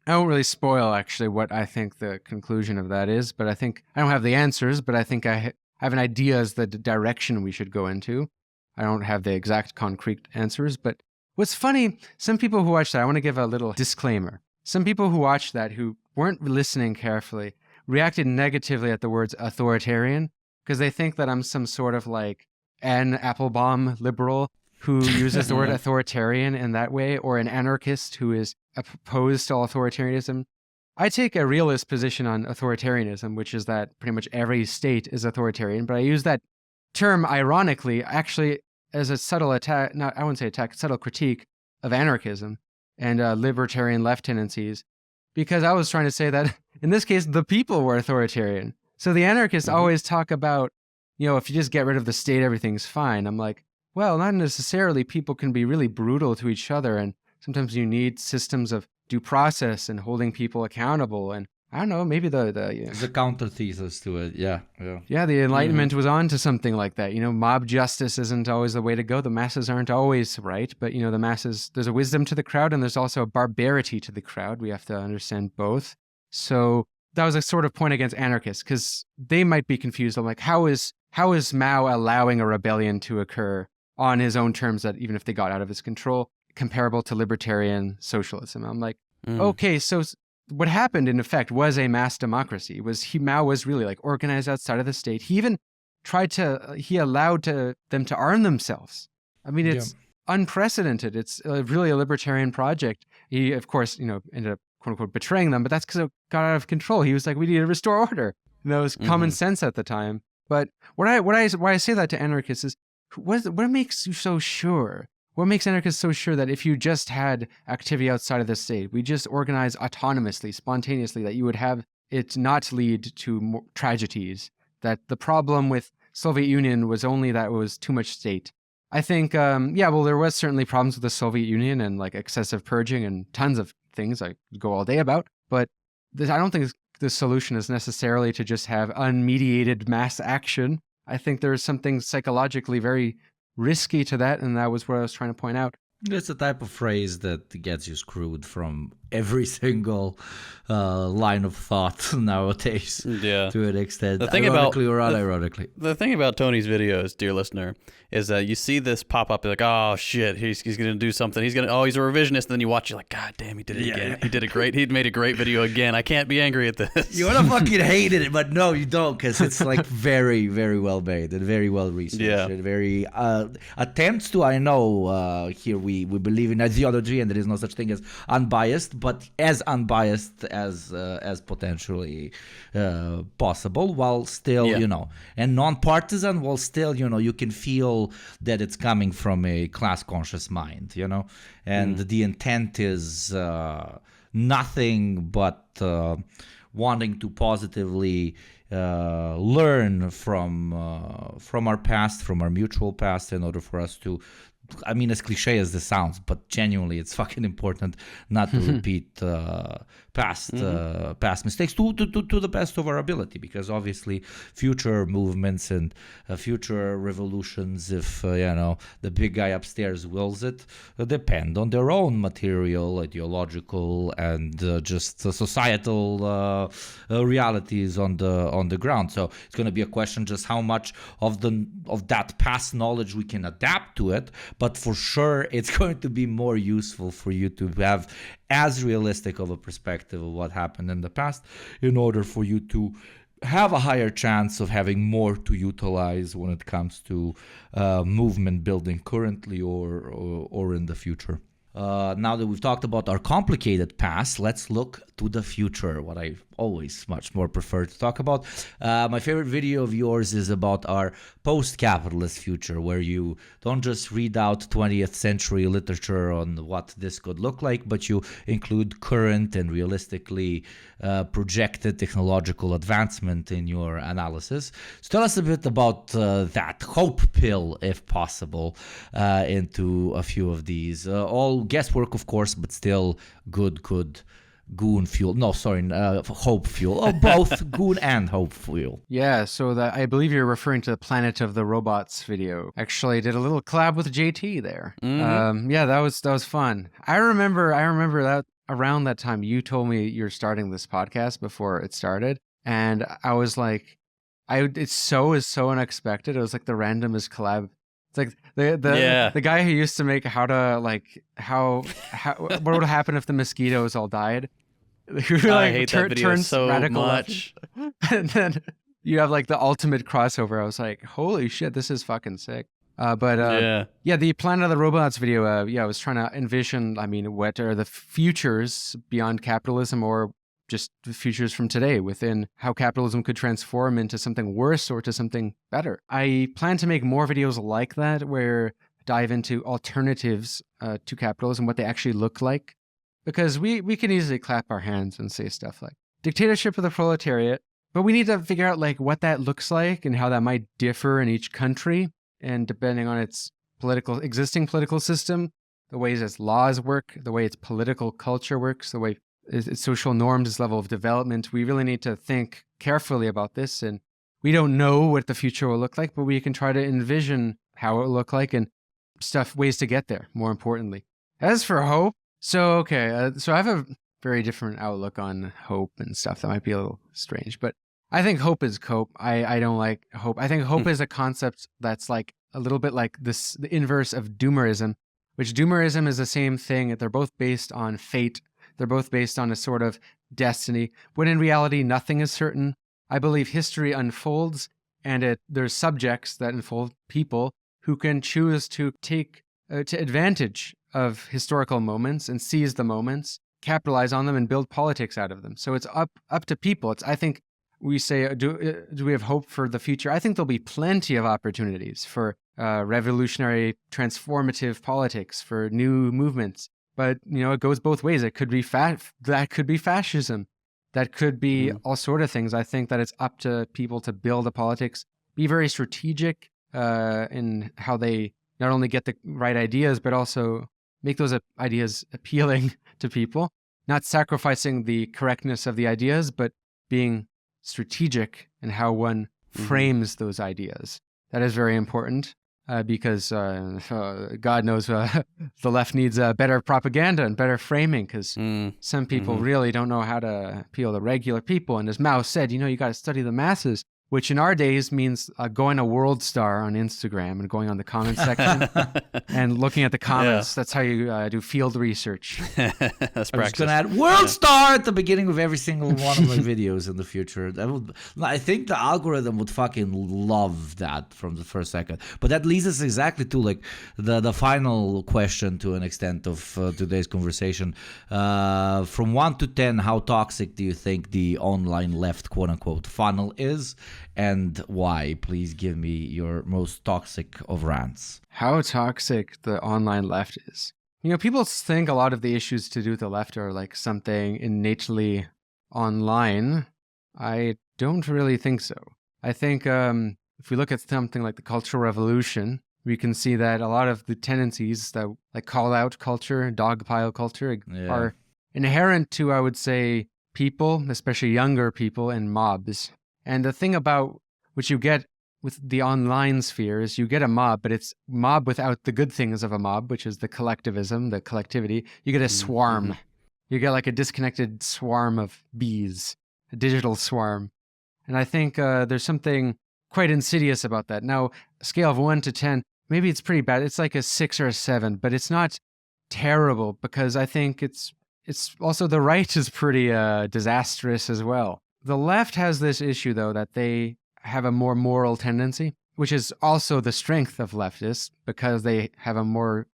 won't really spoil what I think the conclusion of that is, but I think I don't have the answers, but I think I have an idea as the direction we should go into. I don't have the exact concrete answers, but what's funny, some people who watch that, I want to give a little disclaimer. Some people who watched that who weren't listening carefully reacted negatively at the words authoritarian, because they think that I'm some sort of like Anne Applebaum liberal who uses the word authoritarian in that way, or an anarchist who is opposed to authoritarianism. I take a realist position on authoritarianism, which is that pretty much every state is authoritarian, but I use that term ironically, actually, as a subtle attack, I wouldn't say attack, subtle critique of anarchism and libertarian left tendencies, because I was trying to say that in this case, the people were authoritarian. So the anarchists always talk about, if you just get rid of the state, everything's fine. I'm like, well, not necessarily. People can be really brutal to each other, and sometimes you need systems of due process and holding people accountable. And I don't know, maybe the There's a counter thesis to it. Yeah. yeah, the Enlightenment was on to something like that. Mob justice isn't always the way to go. The masses aren't always right, but the masses, there's a wisdom to the crowd and there's also a barbarity to the crowd. We have to understand both. So that was a sort of point against anarchists, because they might be confused. I'm like, how is Mao allowing a rebellion to occur on his own terms, that even if they got out of his control, comparable to libertarian socialism? I'm like, okay, so what happened in effect was a mass democracy. Mao was really like organized outside of the state. He even he allowed them to arm themselves. I mean, it's unprecedented. It's really a libertarian project. He, of course, ended up quote unquote betraying them, but that's because it got out of control. He was like, we need to restore order. It was common sense at the time. But why I say that to anarchists is, what makes you so sure? What makes anarchists so sure that if you just had activity outside of the state, we just organize autonomously, spontaneously, that you would have it not lead to more tragedies? That the problem with Soviet Union was only that it was too much state. I think, there was certainly problems with the Soviet Union and like excessive purging and tons of things I could go all day about. But I don't think the solution is necessarily to just have unmediated mass action. I think there's something psychologically very risky to that, and that was what I was trying to point out. It's a type of phrase that gets you screwed from every single line of thought nowadays. Yeah, to an extent, the thing ironically or unironically. The thing about Tony's videos, dear listener, is that you see this pop up, you're like, oh shit, he's gonna do something. He's a revisionist. And then you watch, you're like, God damn, he did it again. He did it great. He made a great video again. I can't be angry at this. You wanna fucking hate it, but no, you don't, because it's like very, very well made and very well researched. Yeah. And very attempts to. I know here we believe in ideology, and there is no such thing as unbiased, but as unbiased as potentially possible, while still and non-partisan, while still you can feel that it's coming from a class conscious mind, and the intent is nothing but wanting to positively learn from our past, from our mutual past, in order for us to, I mean, as cliche as this sounds, but genuinely, it's fucking important not to repeat past mistakes to the best of our ability, because obviously future movements and future revolutions, if the big guy upstairs wills it, depend on their own material, ideological, and just societal realities on the ground. So it's going to be a question just how much of that past knowledge we can adapt to it. But for sure, it's going to be more useful for you to have as realistic of a perspective of what happened in the past, in order for you to have a higher chance of having more to utilize when it comes to movement building currently or in the future. Now that we've talked about our complicated past, let's look to the future, what I always much more prefer to talk about. My favorite video of yours is about our post-capitalist future, where you don't just read out 20th century literature on what this could look like, but you include current and realistically projected technological advancement in your analysis. So tell us a bit about that hope pill, if possible, into a few of these. All guesswork, of course, but still good goon fuel. No, sorry, hope fuel. Oh, both goon and hope fuel. Yeah, so I believe you're referring to the Planet of the Robots video. Actually, I did a little collab with JT there. Yeah, that was fun. I remember that around that time you told me you're starting this podcast before it started, and I was like, it's so unexpected. It was like the randomest collab. It's like the guy who used to make how what would happen if the mosquitoes all died. I hate that video so much. And then you have like the ultimate crossover. I was like, holy shit, this is fucking sick. The Planet of the Robots video. I was trying to envision. I mean, what are the futures beyond capitalism, or just the futures from today within how capitalism could transform into something worse or to something better. I plan to make more videos like that, where dive into alternatives to capitalism, what they actually look like. Because we can easily clap our hands and say stuff like dictatorship of the proletariat, but we need to figure out like what that looks like and how that might differ in each country, and depending on its existing political system, the ways its laws work, the way its political culture works, the way social norms, this level of development. We really need to think carefully about this. And we don't know what the future will look like, but we can try to envision how it will look like and ways to get there, more importantly. As for hope, so I have a very different outlook on hope and stuff. That might be a little strange, but I think hope is cope. I don't like hope. I think hope is a concept that's like a little bit like the inverse of doomerism, which doomerism is the same thing. They're both based on fate. They're both based on a sort of destiny, when in reality, nothing is certain. I believe history unfolds, and there's subjects that unfold, people who can choose to take to advantage of historical moments and seize the moments, capitalize on them, and build politics out of them. So it's up to people. I think we say, do we have hope for the future? I think there'll be plenty of opportunities for revolutionary, transformative politics, for new movements. But it goes both ways. It could be that could be fascism, that could be all sort of things. I think that it's up to people to build a politics, be very strategic in how they not only get the right ideas, but also make those ideas appealing to people. Not sacrificing the correctness of the ideas, but being strategic in how one frames those ideas. That is very important because God knows the left needs better propaganda and better framing, because some people really don't know how to appeal to regular people. And as Mao said, you got to study the masses, which in our days means going to World Star on Instagram and going on the comments section and looking at the comments. Yeah. That's how you do field research. That's practice. I'm just going to add World Star at the beginning of every single one of my videos in the future. I think the algorithm would fucking love that from the first second. But that leads us exactly to like the final question, to an extent, of today's conversation. From 1 to 10, how toxic do you think the online left, quote unquote, funnel is? And why? Please give me your most toxic of rants. How toxic the online left is. People think a lot of the issues to do with the left are like something innately online. I don't really think so. I think if we look at something like the Cultural Revolution, we can see that a lot of the tendencies that like call-out culture, dogpile culture, are inherent to, I would say, people, especially younger people, and mobs. And the thing about which you get with the online sphere is you get a mob, but it's mob without the good things of a mob, which is the collectivism, the collectivity. You get a swarm. You get like a disconnected swarm of bees, a digital swarm. And I think there's something quite insidious about that. Now, a scale of 1 to 10, maybe it's pretty bad. It's like a 6 or a 7, but it's not terrible, because I think it's also the right is pretty disastrous as well. The left has this issue, though, that they have a more moral tendency, which is also the strength of leftists, because they have a more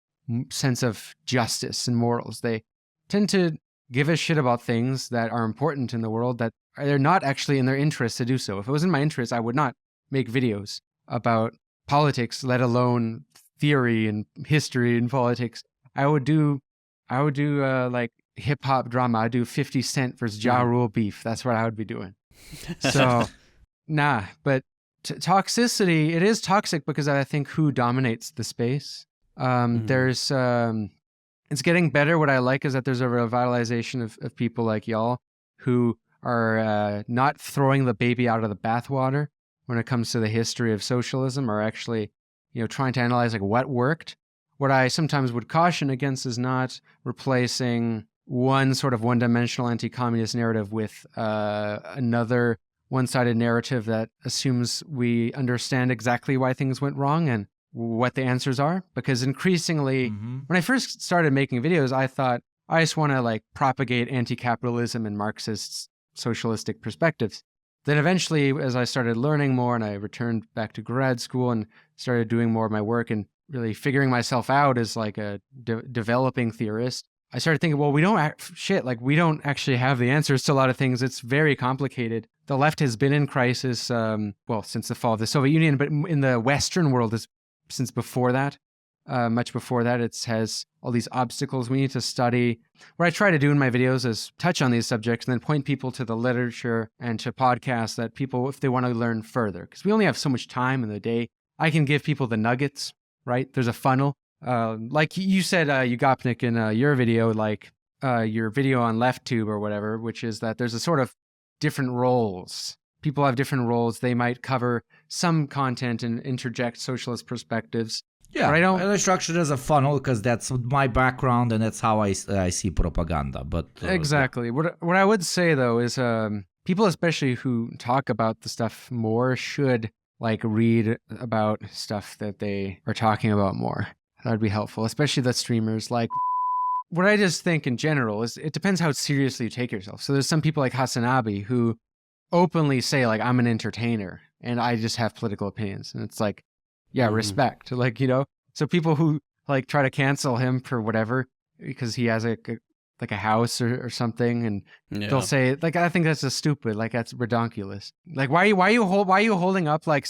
sense of justice and morals. They tend to give a shit about things that are important in the world that they're not actually in their interest to do so. If it was in my interest, I would not make videos about politics, let alone theory and history and politics. I would do like hip-hop drama. I'd do 50 Cent versus Ja Rule beef. That's what I would be doing. So, but toxicity, it is toxic because I think who dominates the space. There's, it's getting better. What I like is that there's a revitalization of people like y'all who are not throwing the baby out of the bathwater when it comes to the history of socialism, or actually, trying to analyze like what worked. What I sometimes would caution against is not replacing one sort of one-dimensional anti-communist narrative with another one-sided narrative that assumes we understand exactly why things went wrong and what the answers are. Because increasingly, when I first started making videos, I thought I just want to like propagate anti-capitalism and Marxist socialistic perspectives. Then eventually, as I started learning more and I returned back to grad school and started doing more of my work and really figuring myself out as like a developing theorist, I started thinking, well, we don't actually have the answers to a lot of things. It's very complicated. The left has been in crisis, since the fall of the Soviet Union, but in the Western world, since before that, much before that, it has all these obstacles we need to study. What I try to do in my videos is touch on these subjects and then point people to the literature and to podcasts that people, if they want to learn further, because we only have so much time in the day, I can give people the nuggets, right? There's a funnel. Like you said, Ugopnik, in your video, like your video on LeftTube or whatever, which is that there's a sort of different roles. People have different roles. They might cover some content and interject socialist perspectives. Yeah, but I structure it as a funnel because that's my background and that's how I see propaganda. But exactly. What I would say though is people, especially who talk about the stuff more, should like read about stuff that they are talking about more. That would be helpful, especially the streamers. Like, what I just think in general is it depends how seriously you take yourself. So there's some people like Hasanabi who openly say like, I'm an entertainer and I just have political opinions, and it's like, yeah, respect. Like, so people who like try to cancel him for whatever because he has a house or something, and they'll say like, I think that's just stupid. Like, that's redonkulous. Like, why are you holding up like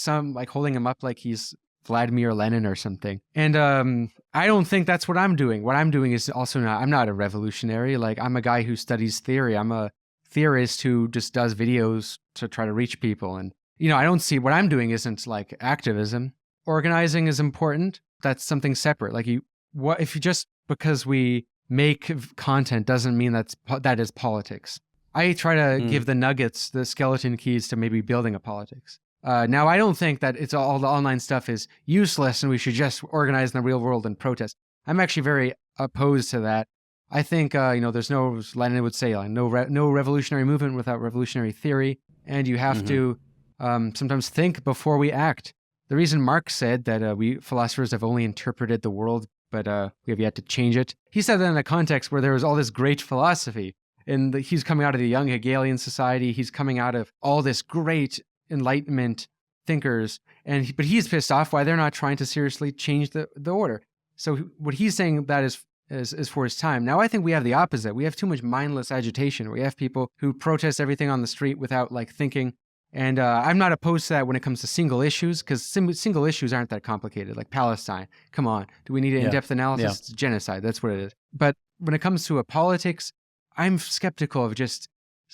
holding him up like he's Vladimir Lenin or something? And I don't think that's what I'm doing. What I'm doing is also I'm not a revolutionary. Like, I'm a guy who studies theory. I'm a theorist who just does videos to try to reach people. And I don't see what I'm doing isn't like activism. Organizing is important. That's something separate. Like, if you just because we make content doesn't mean that is politics. I try to give the nuggets, the skeleton keys to maybe building a politics. Now, I don't think that it's all the online stuff is useless and we should just organize in the real world and protest. I'm actually very opposed to that. I think there's no, Lenin would say, like, no revolutionary movement without revolutionary theory, and you have to sometimes think before we act. The reason Marx said that we philosophers have only interpreted the world, but we have yet to change it. He said that in a context where there was all this great philosophy, and he's coming out of the young Hegelian society. He's coming out of all this great Enlightenment thinkers, but he's pissed off why they're not trying to seriously change the order. So what he's saying that is for his time. Now I think we have the opposite. We have too much mindless agitation. We have people who protest everything on the street without like thinking. And I'm not opposed to that when it comes to single issues, because single issues aren't that complicated. Like Palestine, come on, do we need an in-depth analysis? Yeah. It's genocide, that's what it is. But when it comes to a politics, I'm skeptical of just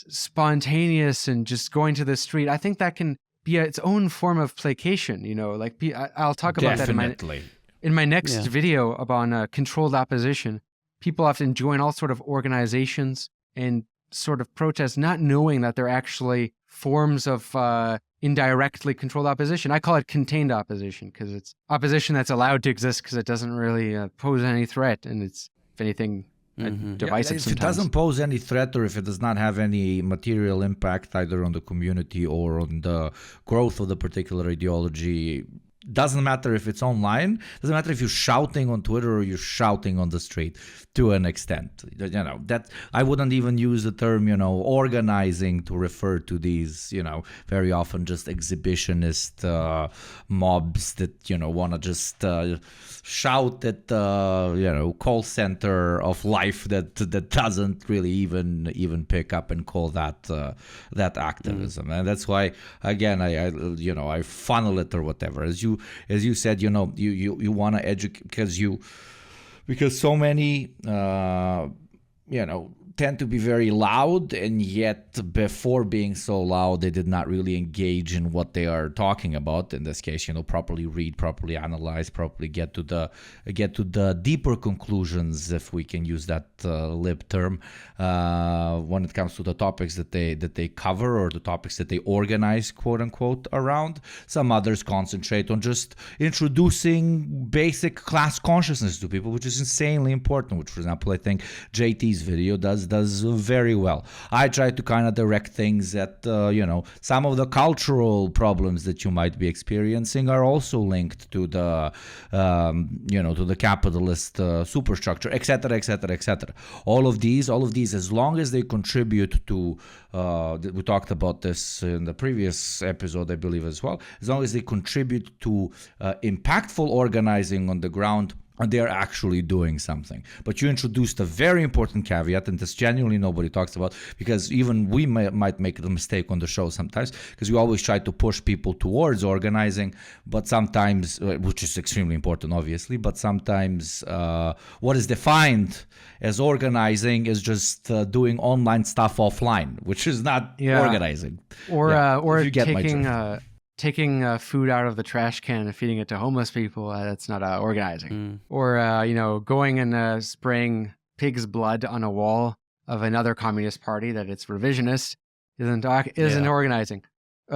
spontaneous and just going to the street. I think that can be its own form of placation. Like I'll talk about Definitely. that in my next video about controlled opposition. People often join all sort of organizations and sort of protest, not knowing that they're actually forms of indirectly controlled opposition. I call it contained opposition because it's opposition that's allowed to exist because it doesn't really pose any threat, and it's, if anything, divisive if sometimes. it doesn't pose any threat, or if it does not have any material impact either on the community or on the growth of the particular ideology, doesn't matter if it's online, doesn't matter if you're shouting on Twitter or you're shouting on the street, to an extent. That I wouldn't even use the term, organizing to refer to these, very often just exhibitionist mobs that, want to just shout at the, call center of life that doesn't really even pick up and call that activism. And that's why, again, I funnel it or whatever. As you said, you want to educate because so many tend to be very loud, and yet before being so loud, they did not really engage in what they are talking about. In this case, properly read, properly analyze, properly get to the deeper conclusions, if we can use that lib term, when it comes to the topics that they cover or the topics that they organize, quote unquote, around. Some others concentrate on just introducing basic class consciousness to people, which is insanely important. Which, for example, I think JT's video does very well. I try to kind of direct things at some of the cultural problems that you might be experiencing are also linked to the to the capitalist superstructure, etc., etc., etc. All of these, as long as they contribute to we talked about this in the previous episode, I believe, as well, as long as they contribute to impactful organizing on the ground, and they're actually doing something. But you introduced a very important caveat, and this genuinely nobody talks about, because even we might make the mistake on the show sometimes, because we always try to push people towards organizing, but sometimes, which is extremely important, obviously, but sometimes what is defined as organizing is just doing online stuff offline, which is not organizing. Or taking food out of the trash can and feeding it to homeless people, that's not organizing. Or, going and spraying pig's blood on a wall of another communist party that it's revisionist isn't organizing.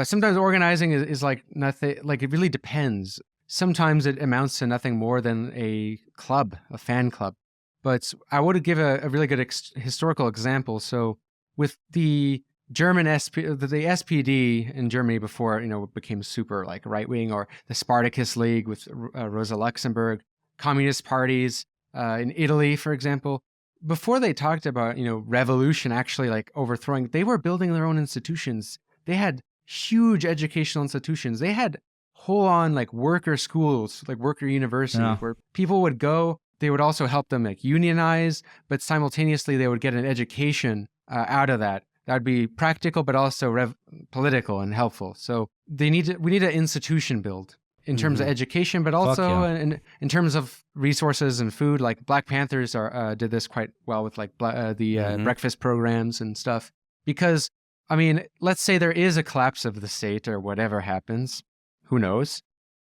Sometimes organizing is like nothing. Like it really depends. Sometimes it amounts to nothing more than a club, a fan club. But I would give a really good historical example. So with the German the SPD in Germany before it became super like right wing, or the Spartacus League with Rosa Luxemburg, communist parties in Italy, for example. Before they talked about revolution actually like overthrowing, they were building their own institutions. They had huge educational institutions. They had whole on like worker schools, like worker universities, where people would go. They would also help them like unionize, but simultaneously they would get an education out of that. That would be practical, but also political and helpful. So we need an institution build in terms of education, but also in terms of resources and food. Like Black Panthers did this quite well with like the breakfast programs and stuff. Because, I mean, let's say there is a collapse of the state or whatever happens, who knows?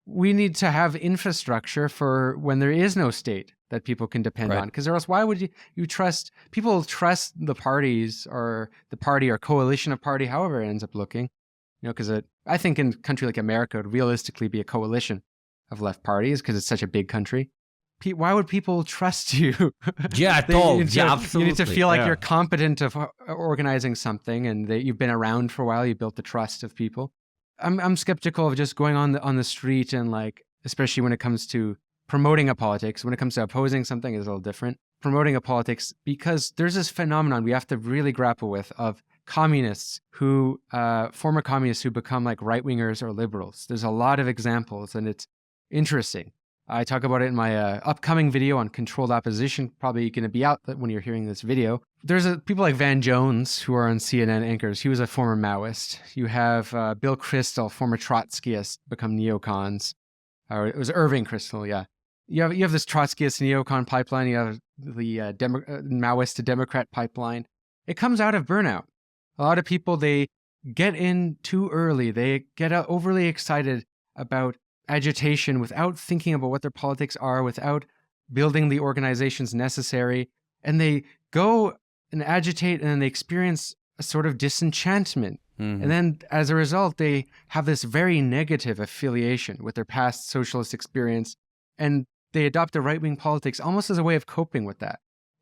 We need to have infrastructure for when there is no state that people can depend on. Because or else why would you trust, people trust the parties or the party or coalition of party, however it ends up looking. Because I think in a country like America, it would realistically be a coalition of left parties because it's such a big country. Why would people trust you? Yeah, absolutely. You need to feel like you're competent of organizing something and that you've been around for a while. You built the trust of people. I'm skeptical of just going on the street and like, especially when it comes to promoting a politics. When it comes to opposing something, is a little different. Promoting a politics, because there's this phenomenon we have to really grapple with of communists who, former communists who become like right-wingers or liberals. There's a lot of examples and it's interesting. I talk about it in my upcoming video on controlled opposition, probably going to be out when you're hearing this video. There's people like Van Jones who are on CNN anchors. He was a former Maoist. You have Bill Kristol, former Trotskyist, become neocons. Or it was Irving Kristol, yeah. You have this Trotskyist neocon pipeline. You have the Maoist to Democrat pipeline. It comes out of burnout. A lot of people, they get in too early. They get overly excited about agitation without thinking about what their politics are, without building the organizations necessary. And they go and agitate and then they experience a sort of disenchantment. And then as a result, they have this very negative affiliation with their past socialist experience. And they adopt a right-wing politics almost as a way of coping with that.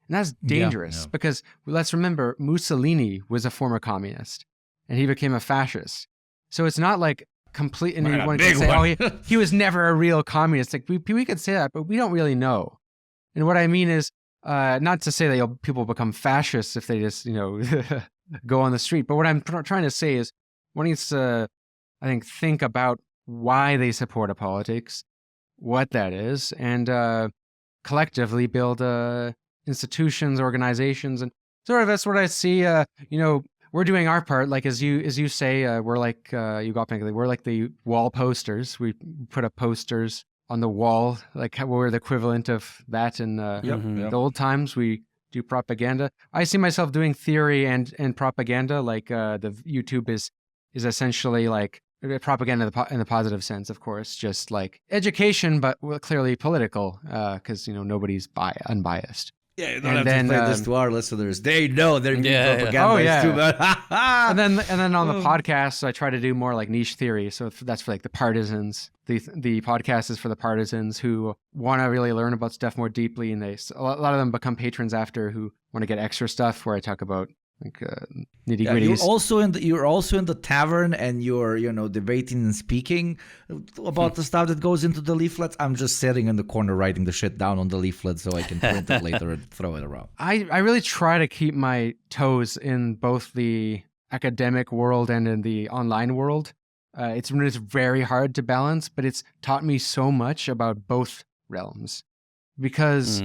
And that's dangerous because let's remember, Mussolini was a former communist and he became a fascist. So it's not like complete, and one can say, he was never a real communist. Like we could say that, but we don't really know. And what I mean is, not to say that people become fascists if they just, go on the street. But what I'm trying to say is, one needs to, I think about why they support a politics, what that is, and collectively build institutions, organizations, and sort of that's what I see. We're doing our part, like as you say, we're like we're like the wall posters. We put up posters on the wall, like we're the equivalent of that in the old times. We do propaganda. I see myself doing theory and propaganda. Like the YouTube is essentially like propaganda in the positive sense, of course, just like education, but clearly political, because nobody's unbiased. Yeah, you don't have to play this to our listeners. They know they're being propagandized too much. and then on the podcast, I try to do more like niche theory. So that's for like the partisans. The podcast is for the partisans who want to really learn about stuff more deeply, and a lot of them become patrons after who want to get extra stuff where I talk about like nitty gritties. You're also in the tavern, and you're debating and speaking about the stuff that goes into the leaflets. I'm just sitting in the corner writing the shit down on the leaflet so I can print it later and throw it around. I really try to keep my toes in both the academic world and in the online world. It's very hard to balance, but it's taught me so much about both realms because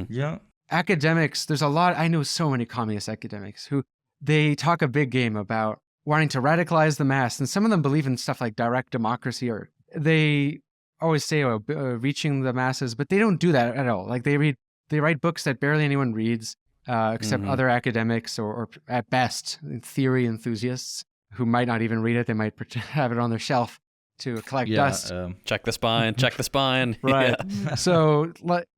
academics. There's a lot. I know so many communist academics who. They talk a big game about wanting to radicalize the mass, and some of them believe in stuff like direct democracy, or they always say reaching the masses, but they don't do that at all. Like they write books that barely anyone reads, except other academics or at best theory enthusiasts who might not even read it. They might have it on their shelf. to collect dust. Check the spine, check the spine. Right. Yeah. So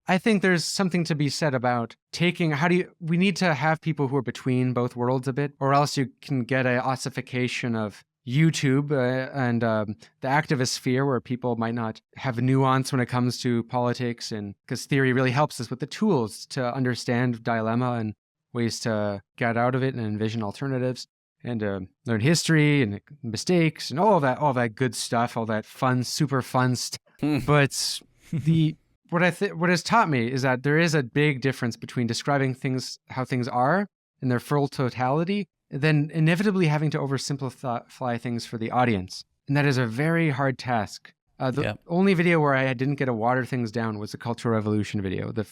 I think there's something to be said about we need to have people who are between both worlds a bit, or else you can get a ossification of YouTube and the activist sphere where people might not have nuance when it comes to politics, and because theory really helps us with the tools to understand dilemma and ways to get out of it and envision alternatives and learn history and mistakes and all that good stuff, all that fun, super fun stuff. But what has taught me is that there is a big difference between describing things how things are in their full totality, then inevitably having to oversimplify things for the audience. And that is a very hard task. The only video where I didn't get to water things down was the Cultural Revolution video, the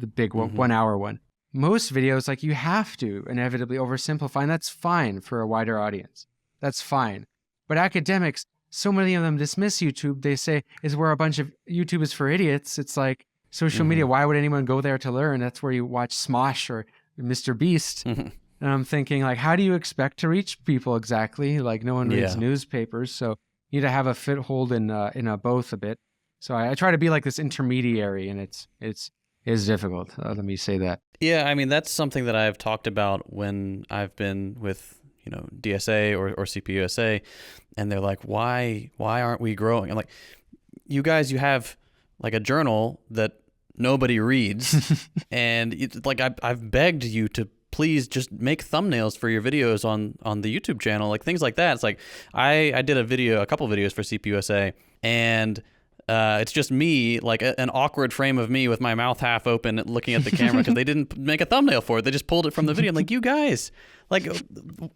big 1 hour one. Most videos, like, you have to inevitably oversimplify, and that's fine for a wider audience. That's fine. But academics, so many of them dismiss YouTube. They say it's where a bunch of YouTube is for idiots. It's like social media. Why would anyone go there to learn? That's where you watch Smosh or Mr. Beast. And I'm thinking, like, how do you expect to reach people exactly? Like, no one reads newspapers, so you need to have a foothold in both a bit. So I try to be like this intermediary, and it's difficult. Let me say that. Yeah, I mean, that's something that I've talked about when I've been with, DSA or CPUSA, and they're like, why aren't we growing? I'm like, you guys, you have like a journal that nobody reads, and I've begged you to please just make thumbnails for your videos on the YouTube channel, like things like that. It's like I did a couple videos for CPUSA, and it's just me, like an awkward frame of me with my mouth half open looking at the camera because they didn't make a thumbnail for it. They just pulled it from the video. I'm like, you guys, like,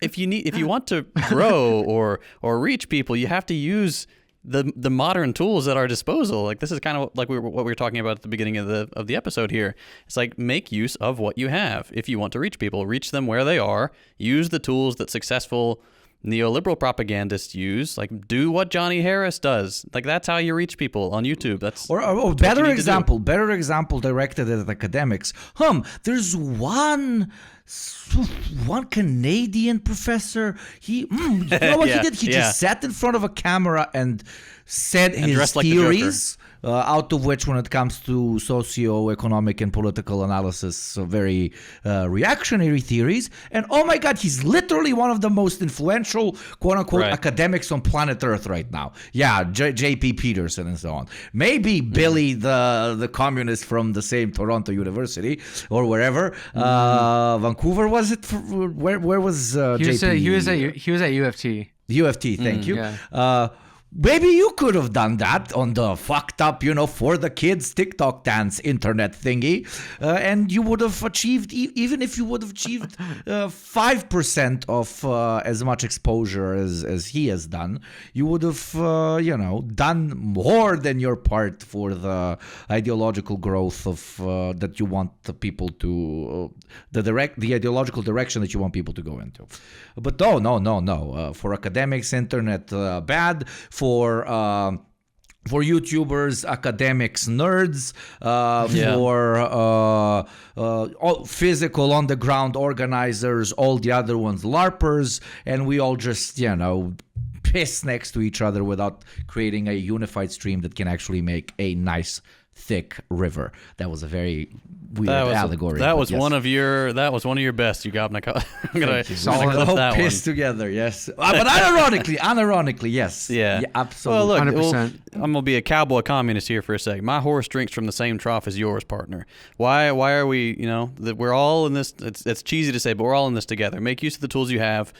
if you want to grow or reach people, you have to use the modern tools at our disposal. Like, this is kind of like what we were talking about at the beginning of the episode here. It's like, make use of what you have. If you want to reach people, reach them where they are. Use the tools that successful neoliberal propagandists use. Like, do what Johnny Harris does. Like, that's how you reach people on YouTube. That's or better example directed at academics. There's one Canadian professor. He you know what he did? He just sat in front of a camera and said his theories. Out of which, when it comes to socio-economic and political analysis, very reactionary theories. And oh my God, he's literally one of the most influential, quote-unquote, academics on planet Earth right now. Yeah, J.P. Peterson and so on. Maybe Billy, the communist from the same Toronto University or wherever. Vancouver, was it? Where was J.P.? He was at U of T. U of T, thank you. Yeah. Maybe you could have done that on the fucked up, for the kids TikTok dance internet thingy, and you would have achieved, even if you would have achieved 5% of as much exposure as he has done, you would have, done more than your part for the ideological growth of that you want the people to, the ideological direction that you want people to go into. But no. For academics, internet bad. For YouTubers, academics, nerds, for all physical on-the-ground organizers, all the other ones LARPers, and we all just, piss next to each other without creating a unified stream that can actually make a nice, thick river. That was a very weird allegory. That was one of your best. You got. I'm gonna clip that piss one together. Yes, but unironically, yes. Yeah, absolutely. Well, look, I'm gonna be a cowboy communist here for a second. My horse drinks from the same trough as yours, partner. Why are we? That we're all in this. It's cheesy to say, but we're all in this together. Make use of the tools you have.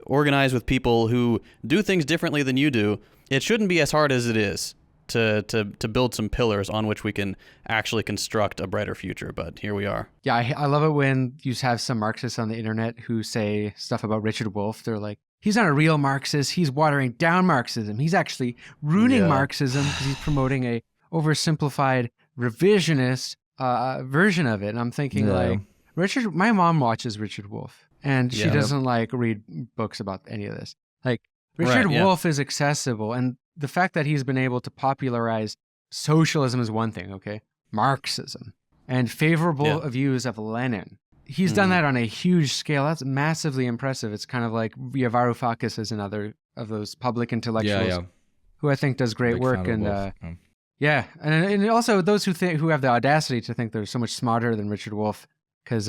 Organize with people who do things differently than you do. It shouldn't be as hard as it is to build some pillars on which we can actually construct a brighter future. But here we are. Yeah, I love it when you have some Marxists on the internet who say stuff about Richard Wolff. They're like, he's not a real Marxist. He's watering down Marxism. He's actually ruining Marxism because he's promoting a oversimplified revisionist version of it. And I'm thinking my mom watches Richard Wolff, and she doesn't read books about any of this. Like, Richard Wolff is accessible, and the fact that he's been able to popularize socialism is one thing, okay? Marxism and favorable views of Lenin. He's done that on a huge scale. That's massively impressive. It's kind of like Varoufakis is another of those public intellectuals. who I think does great Big work. fan of And both. yeah, and also those who have the audacity to think they're so much smarter than Richard Wolff because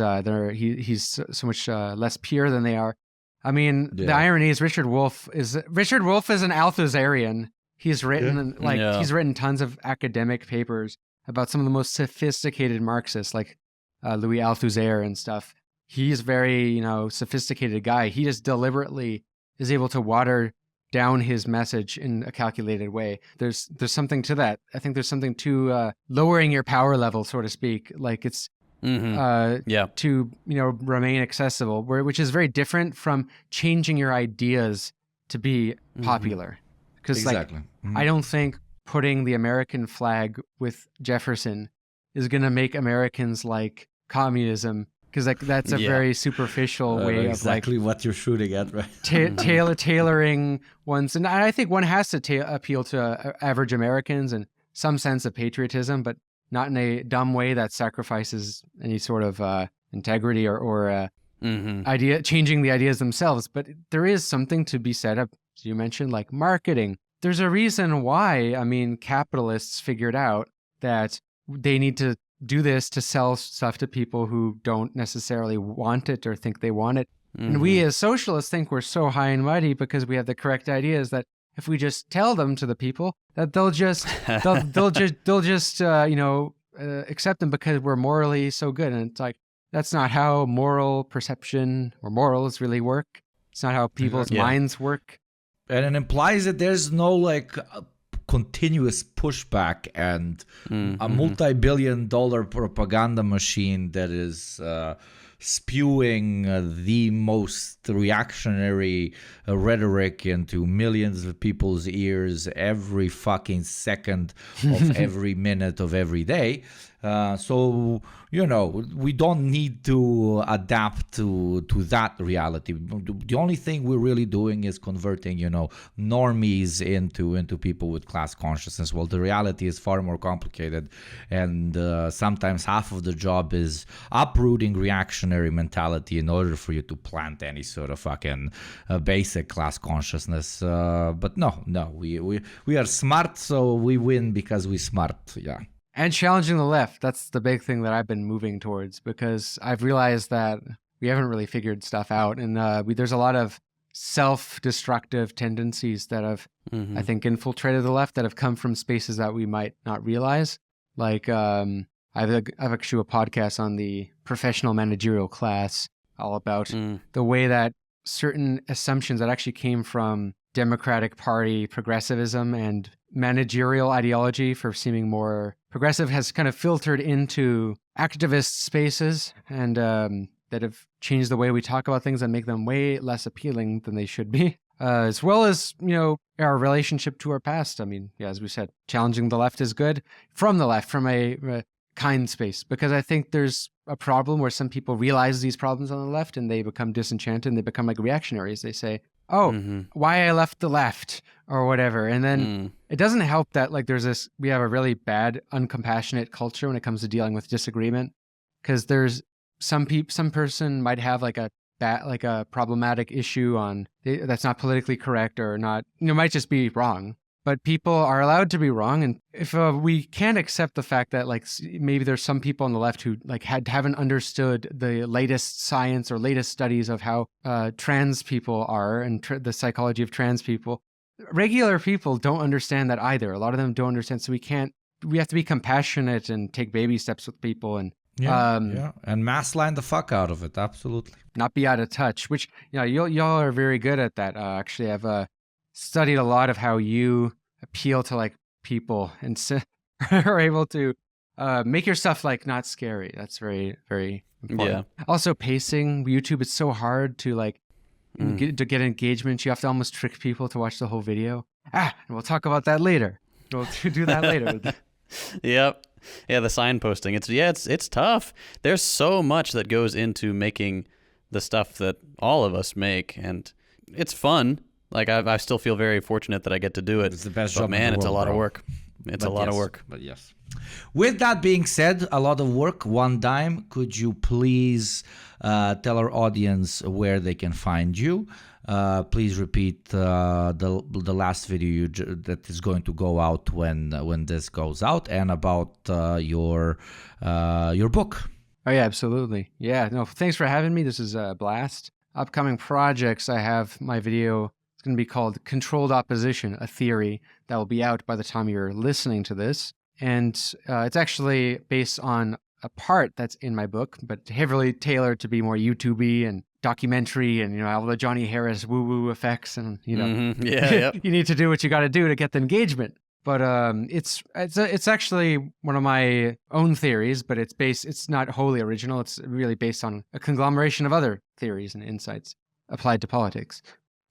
he's so much less pure than they are. I mean, the Yeah. irony is Richard Wolff is an Althusserian. He's written he's written tons of academic papers about some of the most sophisticated Marxists, like Louis Althusser and stuff. He's a very sophisticated guy. He just deliberately is able to water down his message in a calculated way. There's something to that. I think there's something to lowering your power level, so to speak. Like it's to remain accessible, which is very different from changing your ideas to be popular. Because Exactly. I don't think putting the American flag with Jefferson is going to make Americans like communism. Because that's a very superficial way of exactly what you're shooting at, right? tailoring one's, and I think one has to appeal to average Americans and some sense of patriotism, but not in a dumb way that sacrifices any sort of integrity or changing the ideas themselves. But there is something to be said, as you mentioned, like marketing. There's a reason why, capitalists figured out that they need to do this to sell stuff to people who don't necessarily want it or think they want it. And we as socialists think we're so high and mighty because we have the correct ideas that if we just tell them to the people, that they'll just accept them because we're morally so good. And it's like, that's not how moral perception or morals really work. It's not how people's minds work. And it implies that there's no continuous pushback and a multi-billion-dollar propaganda machine that is spewing the most reactionary rhetoric into millions of people's ears every fucking second of every minute of every day. So, we don't need to adapt to that reality. The only thing we're really doing is converting, normies into people with class consciousness. Well, the reality is far more complicated. And sometimes half of the job is uprooting reactionary mentality in order for you to plant any sort of fucking basic class consciousness. But no, we are smart, so we win because we're smart. Yeah. And challenging the left. That's the big thing that I've been moving towards because I've realized that we haven't really figured stuff out. And there's a lot of self-destructive tendencies that have, I think, infiltrated the left that have come from spaces that we might not realize. Like I've actually a podcast on the professional managerial class all about the way that certain assumptions that actually came from Democratic Party progressivism and managerial ideology for seeming more progressive has kind of filtered into activist spaces and that have changed the way we talk about things and make them way less appealing than they should be, as well as, our relationship to our past. As we said, challenging the left is good from the left, from a kind space, because I think there's a problem where some people realize these problems on the left and they become disenchanted and they become like reactionaries. They say, why I left the left or whatever. And then it doesn't help that we have a really bad, uncompassionate culture when it comes to dealing with disagreement. Because there's some person might have like a problematic issue that's not politically correct or not, might just be wrong. But people are allowed to be wrong. And if we can't accept the fact that maybe there's some people on the left who haven't understood the latest science or latest studies of how trans people are and the psychology of trans people, regular people don't understand that either. A lot of them don't understand. So we have to be compassionate and take baby steps with people and and mass line the fuck out of it. Absolutely. Not be out of touch, which y'all are very good at that. Actually, I've studied a lot of how you appeal to people and are able to make your stuff not scary. That's very, very important. Yeah. Also, pacing. YouTube, it's so hard to get engagement. You have to almost trick people to watch the whole video. And we'll talk about that later. We'll do that later. Yep. Yeah, the signposting. It's tough. There's so much that goes into making the stuff that all of us make, and it's fun. I still feel very fortunate that I get to do it. It's the best job in the world, it's a lot of work. It's a lot of work. But yes. With that being said, a lot of work, one dime. Could you please tell our audience where they can find you? please repeat the last video that is going to go out when this goes out, and about your book. Oh yeah, absolutely. Yeah, no, thanks for having me. This is a blast. Upcoming projects, I have my video. It's going to be called Controlled Opposition, a Theory, that will be out by the time you're listening to this. And it's actually based on a part that's in my book, but heavily tailored to be more YouTube-y and documentary, and all the Johnny Harris woo-woo effects, and Mm-hmm. Yeah, yep. you need to do what you got to do to get the engagement. But it's actually one of my own theories, but it's not wholly original. It's really based on a conglomeration of other theories and insights applied to politics.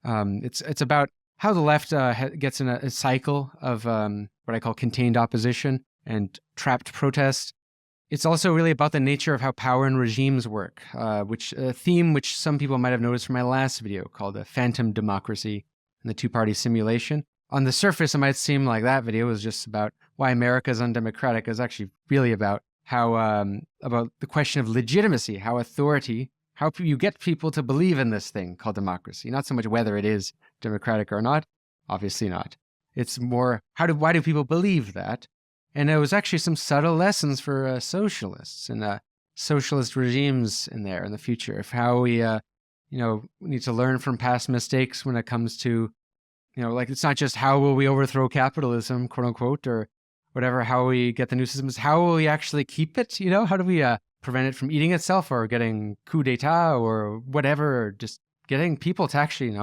It's about how the left gets in a cycle of what I call contained opposition and trapped protest. It's also really about the nature of how power and regimes work, which a theme which some people might have noticed from my last video called the phantom democracy and the two-party simulation. On the surface, it might seem like that video was just about why America is undemocratic. It's actually really about how about the question of legitimacy, how you get people to believe in this thing called democracy. Not so much whether it is democratic or not, obviously not. It's more why do people believe that? And there was actually some subtle lessons for socialists and socialist regimes in there in the future of how we need to learn from past mistakes when it comes to like, it's not just how will we overthrow capitalism, quote unquote, or whatever, how we get the new systems, how will we actually keep it? How do we prevent it from eating itself or getting coup d'etat or whatever, or just getting people to actually,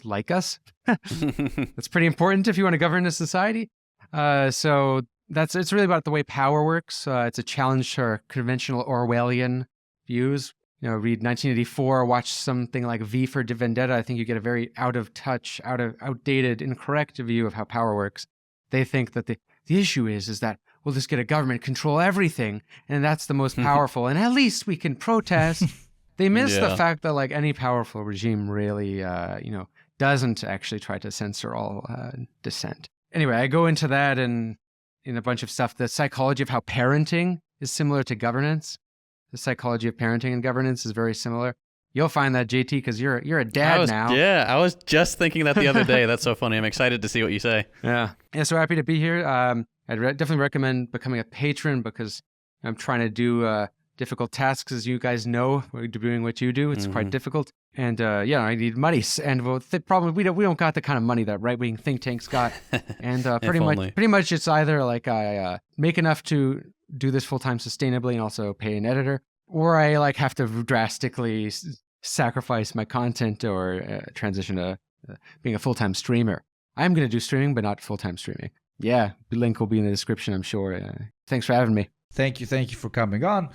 like us? That's pretty important if you want to govern a society. So it's really about the way power works. It's a challenge to our conventional Orwellian views. Read 1984, watch something like V for Vendetta. I think you get a very out of touch, outdated, incorrect view of how power works. They think that the issue is that we'll just get a government control everything, and that's the most powerful, and at least we can protest. They miss the fact that like any powerful regime really, doesn't actually try to censor all dissent. Anyway, I go into that and in a bunch of stuff. The psychology of how parenting is similar to governance. The psychology of parenting and governance is very similar. You'll find that, JT, because you're a dad now. Yeah, I was just thinking that the other day. That's so funny. I'm excited to see what you say. Yeah, so happy to be here. I'd definitely recommend becoming a patron because I'm trying to do difficult tasks, as you guys know. Doing what you do, it's quite difficult. And I need money. And the problem we don't got the kind of money that right-wing think tanks got. And pretty much it's either like I make enough to do this full-time sustainably and also pay an editor, or I like have to drastically sacrifice my content or transition to being a full-time streamer. I'm going to do streaming, but not full-time streaming. Yeah, the link will be in the description, I'm sure. Thanks for having me. Thank you for coming on.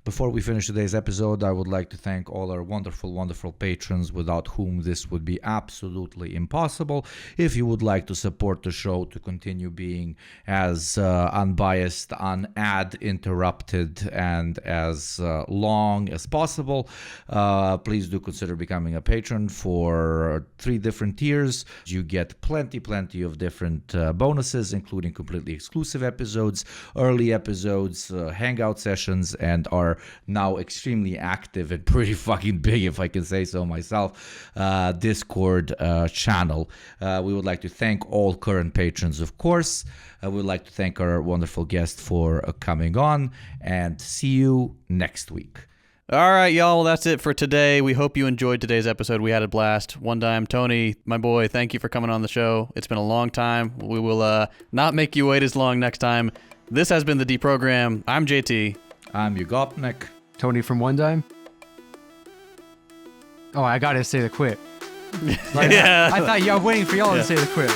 Before we finish today's episode, I would like to thank all our wonderful, wonderful patrons without whom this would be absolutely impossible. If you would like to support the show to continue being as unbiased, un-ad interrupted, and as long as possible, please do consider becoming a patron for 3 different tiers. You get plenty of different bonuses, including completely exclusive episodes, early episodes, hangout sessions, and our now extremely active and pretty fucking big, if I can say so myself, Discord channel. We would like to thank all current patrons, of course. We would like to thank our wonderful guest for coming on, and see you next week. All right, y'all. Well, that's it for today. We hope you enjoyed today's episode. We had a blast. One time, Tony, my boy, thank you for coming on the show. It's been a long time. We will not make you wait as long next time. This has been the Deprogram. I'm JT. I'm Ugopnik. Tony from One Dime. Oh, I gotta say the quit. Yeah. I thought y'all waiting for y'all to say the quit.